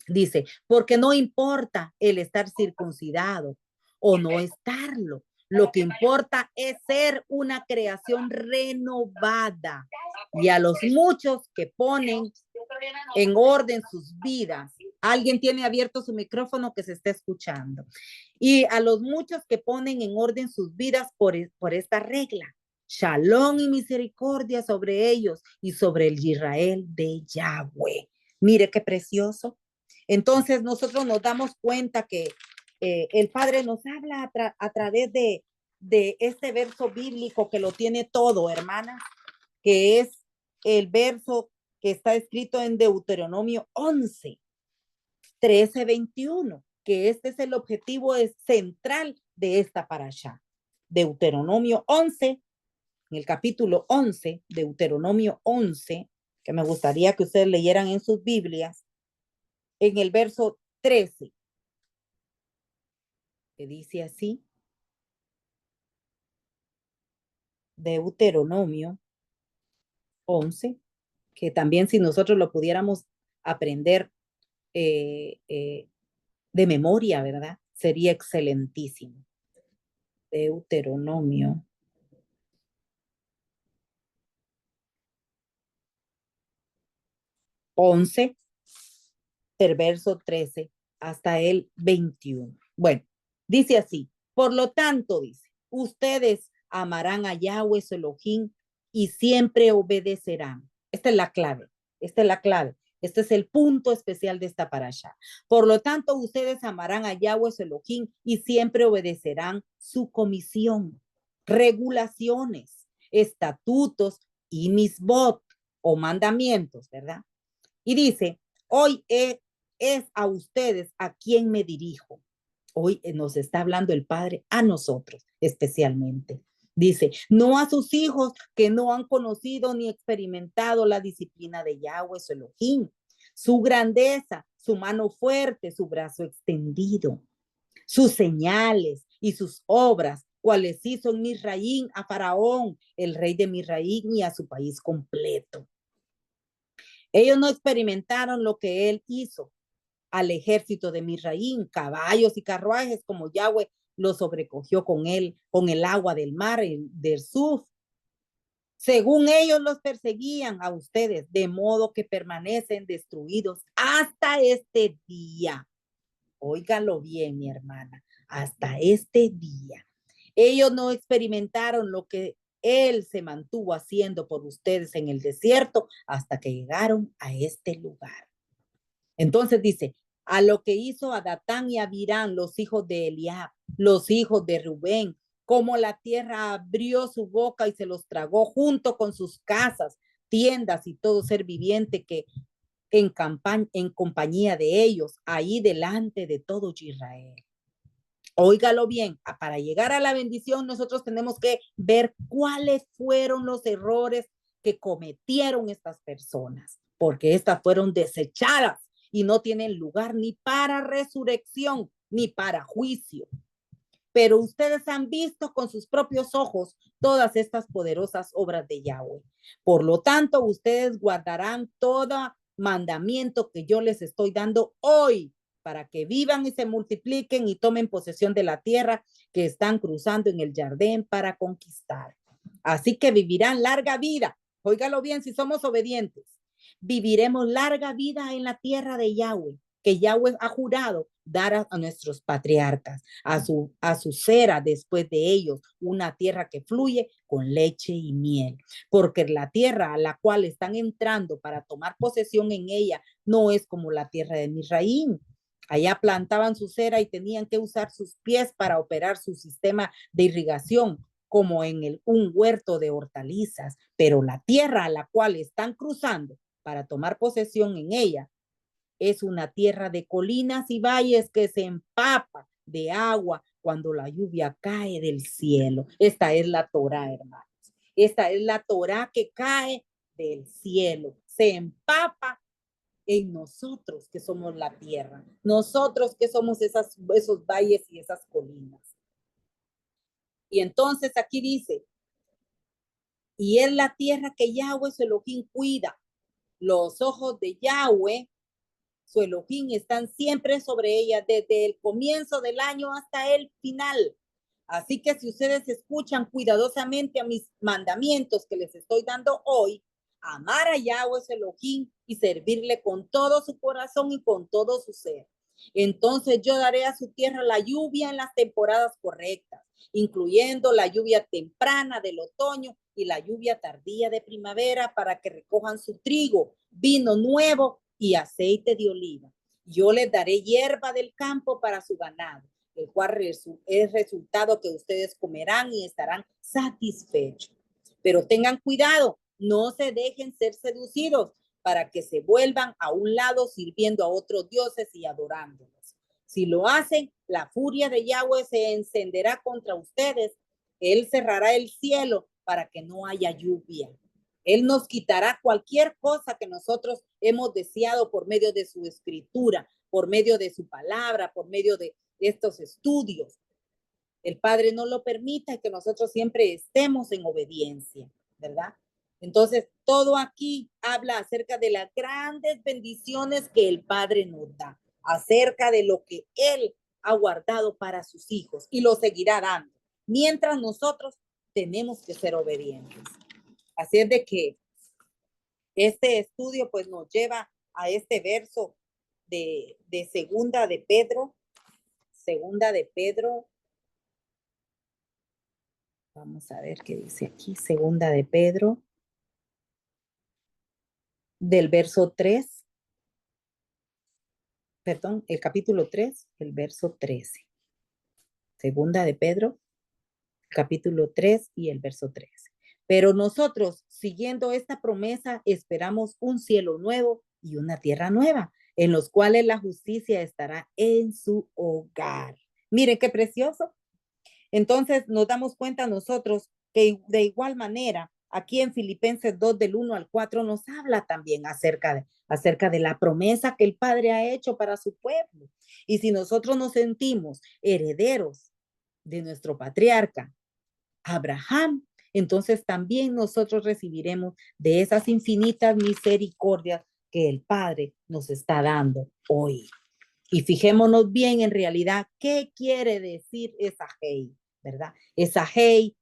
Dice, porque no importa el estar circuncidado o no estarlo. Lo que importa es ser una creación renovada. Y a los muchos que ponen en orden sus vidas. Alguien tiene abierto su micrófono que se está escuchando. Y a los muchos que ponen en orden sus vidas por esta regla. Shalom y misericordia sobre ellos y sobre el Israel de Yahweh. Mire qué precioso. Entonces nosotros nos damos cuenta que el Padre nos habla a través de este verso bíblico que lo tiene todo, hermana, que es el verso que está escrito en Deuteronomio 11, 13, 21, que este es el objetivo central de esta parashá. Deuteronomio 11, en el capítulo 11, Deuteronomio 11, que me gustaría que ustedes leyeran en sus Biblias, en el verso 13, que dice así, Deuteronomio 11, que también si nosotros lo pudiéramos aprender de memoria, ¿verdad? Sería excelentísimo. Deuteronomio 11, del verso 13 hasta el 21. Bueno, dice así, por lo tanto, dice, ustedes amarán a Yahweh su Elohim y siempre obedecerán. Esta es la clave, esta es la clave. Este es el punto especial de esta parasha. Por lo tanto, ustedes amarán a Yahweh su Elohim y siempre obedecerán su comisión, regulaciones, estatutos y misbot o mandamientos, ¿verdad? Y dice, hoy es a ustedes a quien me dirijo. Hoy nos está hablando el Padre a nosotros especialmente. Dice, no a sus hijos que no han conocido ni experimentado la disciplina de Yahweh, su Elohim, su grandeza, su mano fuerte, su brazo extendido, sus señales y sus obras, cuales hizo en Misraim a Faraón, el rey de Misraim, y a su país completo. Ellos no experimentaron lo que él hizo al ejército de Misraim, caballos y carruajes, como Yahweh lo sobrecogió con él, con el agua del mar, del Suf. Según ellos los perseguían a ustedes, de modo que permanecen destruidos hasta este día. Óigalo bien, mi hermana, hasta este día. Ellos no experimentaron lo que Él se mantuvo haciendo por ustedes en el desierto hasta que llegaron a este lugar. Entonces dice, a lo que hizo a Datán y a Abirán, los hijos de Eliab, los hijos de Rubén, como la tierra abrió su boca y se los tragó junto con sus casas, tiendas y todo ser viviente que en compañía de ellos, ahí delante de todo Israel. Óigalo bien, para llegar a la bendición nosotros tenemos que ver cuáles fueron los errores que cometieron estas personas, porque estas fueron desechadas y no tienen lugar ni para resurrección ni para juicio. Pero ustedes han visto con sus propios ojos todas estas poderosas obras de Yahweh. Por lo tanto, ustedes guardarán todo mandamiento que yo les estoy dando hoy para que vivan y se multipliquen y tomen posesión de la tierra que están cruzando en el Jardín para conquistar. Así que vivirán larga vida. Óigalo bien, si somos obedientes, viviremos larga vida en la tierra de Yahweh, que Yahweh ha jurado dar a nuestros patriarcas, a su cera después de ellos, una tierra que fluye con leche y miel, porque la tierra a la cual están entrando para tomar posesión en ella no es como la tierra de Misraín. Allá plantaban su cera y tenían que usar sus pies para operar su sistema de irrigación, como en un huerto de hortalizas, pero la tierra a la cual están cruzando para tomar posesión en ella es una tierra de colinas y valles que se empapa de agua cuando la lluvia cae del cielo. Esta es la Torá, hermanos. Esta es la Torá que cae del cielo. Se empapa en nosotros que somos la tierra. Nosotros que somos esos valles y esas colinas. Y entonces aquí dice, y es la tierra que Yahweh su Elohim cuida. Los ojos de Yahweh su Elohim están siempre sobre ella desde el comienzo del año hasta el final. Así que si ustedes escuchan cuidadosamente a mis mandamientos que les estoy dando hoy, amar a Yahweh su Elohim y servirle con todo su corazón y con todo su ser. Entonces yo daré a su tierra la lluvia en las temporadas correctas, incluyendo la lluvia temprana del otoño y la lluvia tardía de primavera para que recojan su trigo, vino nuevo y aceite de oliva. Yo les daré hierba del campo para su ganado, el cual es resultado que ustedes comerán y estarán satisfechos. Pero tengan cuidado, no se dejen ser seducidos para que se vuelvan a un lado sirviendo a otros dioses y adorándolos. Si lo hacen, la furia de Yahweh se encenderá contra ustedes. Él cerrará el cielo para que no haya lluvia. Él nos quitará cualquier cosa que nosotros hemos deseado por medio de su escritura, por medio de su palabra, por medio de estos estudios. El Padre no lo permita y que nosotros siempre estemos en obediencia, ¿verdad? Entonces, todo aquí habla acerca de las grandes bendiciones que el Padre nos da, acerca de lo que Él ha guardado para sus hijos y lo seguirá dando, mientras nosotros tenemos que ser obedientes. Así es de que este estudio pues nos lleva a este verso de segunda de Pedro. Vamos a ver qué dice aquí, segunda de Pedro, del verso 3, perdón, el capítulo 3, el verso 13. Segunda de Pedro, capítulo 3 y el verso 13. Pero nosotros, siguiendo esta promesa, esperamos un cielo nuevo y una tierra nueva, en los cuales la justicia estará en su hogar. Miren qué precioso. Entonces nos damos cuenta nosotros que de igual manera, aquí en Filipenses 2 del 1 al 4 nos habla también acerca de la promesa que el Padre ha hecho para su pueblo. Y si nosotros nos sentimos herederos de nuestro patriarca Abraham, entonces también nosotros recibiremos de esas infinitas misericordias que el Padre nos está dando hoy. Y fijémonos bien en realidad qué quiere decir esa hey, ¿verdad? Esa hey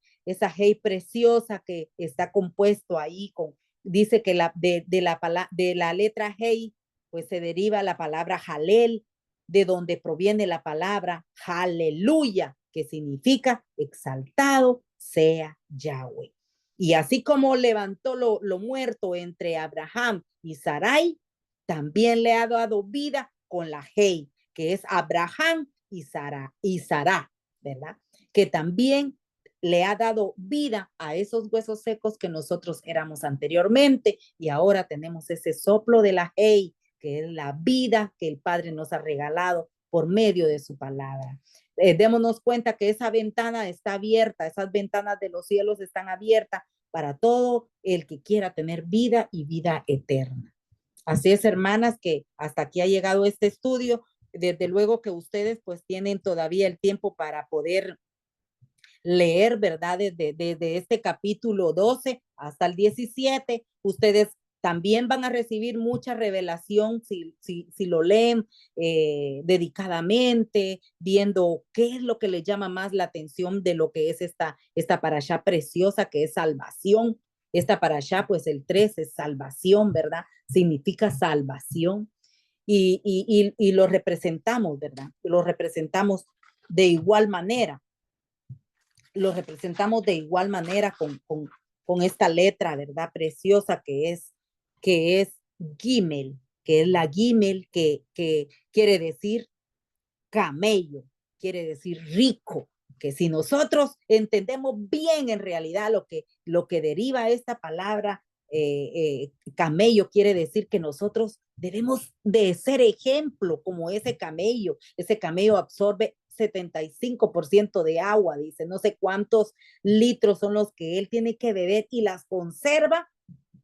preciosa que está compuesto ahí con, dice que de la letra hey, pues se deriva la palabra halel, de donde proviene la palabra aleluya, que significa exaltado sea Yahweh. Y así como levantó lo muerto entre Abraham y Sarai, también le ha dado vida con la Hei, que es Abraham y Sará, ¿verdad? Que también le ha dado vida a esos huesos secos que nosotros éramos anteriormente y ahora tenemos ese soplo de la Hei, que es la vida que el Padre nos ha regalado por medio de su palabra. Démonos cuenta que esa ventana está abierta, esas ventanas de los cielos están abiertas para todo el que quiera tener vida y vida eterna. Así es, hermanas, que hasta aquí ha llegado este estudio. Desde luego que ustedes pues tienen todavía el tiempo para poder leer, ¿verdad? Desde este capítulo 12 hasta el 17, ustedes también van a recibir mucha revelación si lo leen dedicadamente, viendo qué es lo que les llama más la atención de lo que es esta parashá preciosa que es salvación. Esta parashá, pues el 3 es salvación, ¿verdad? Significa salvación. Y lo representamos, ¿verdad? Lo representamos de igual manera. Lo representamos de igual manera con esta letra, ¿verdad? Preciosa que es Gimel, que es la Gimel que quiere decir camello, quiere decir rico, que si nosotros entendemos bien en realidad lo que deriva esta palabra, camello quiere decir que nosotros debemos de ser ejemplo como ese camello absorbe 75% de agua, dice, no sé cuántos litros son los que él tiene que beber y las conserva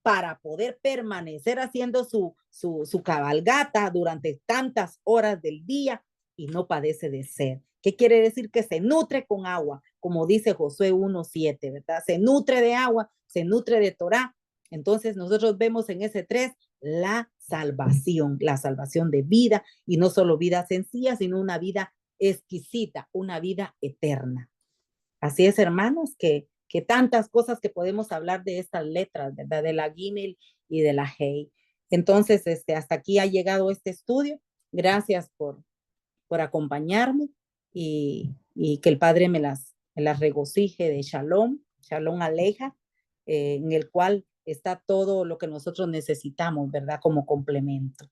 para poder permanecer haciendo su cabalgata durante tantas horas del día y no padece de sed. ¿Qué quiere decir? Que se nutre con agua, como dice Josué 1:7, ¿verdad? Se nutre de agua, se nutre de Torah. Entonces nosotros vemos en ese 3 la salvación de vida y no solo vida sencilla, sino una vida exquisita, una vida eterna. Así es, hermanos, que tantas cosas que podemos hablar de estas letras, ¿verdad? De la Gimel y de la Hei. Entonces, hasta aquí ha llegado este estudio. Gracias por acompañarme y que el Padre me las regocije de Shalom, Shalom Aleja, en el cual está todo lo que nosotros necesitamos, ¿verdad? Como complemento.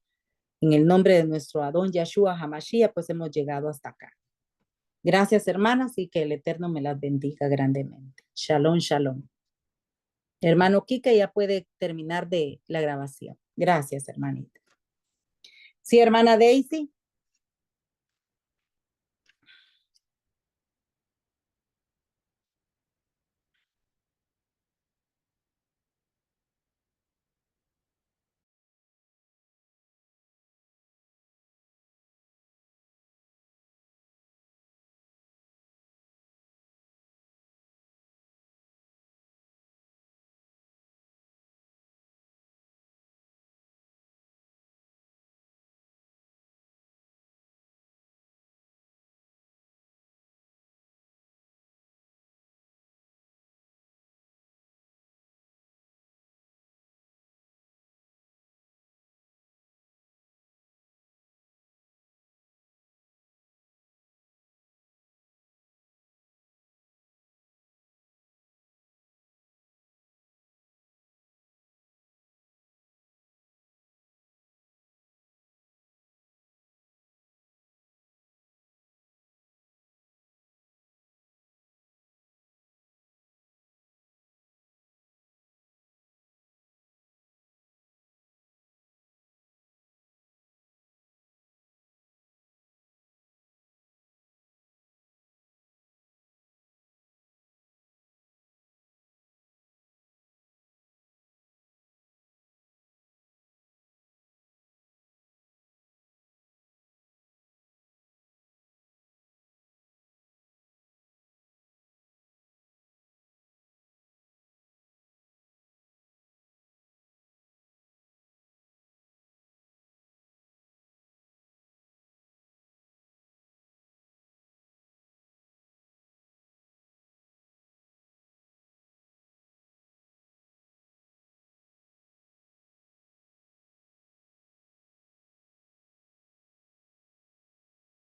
En el nombre de nuestro Adón Yahshua Hamashiach, pues hemos llegado hasta acá. Gracias, hermanas, y que el Eterno me las bendiga grandemente. Shalom, shalom. Hermano Kike ya puede terminar de la grabación. Gracias, hermanita. Sí, hermana Daisy.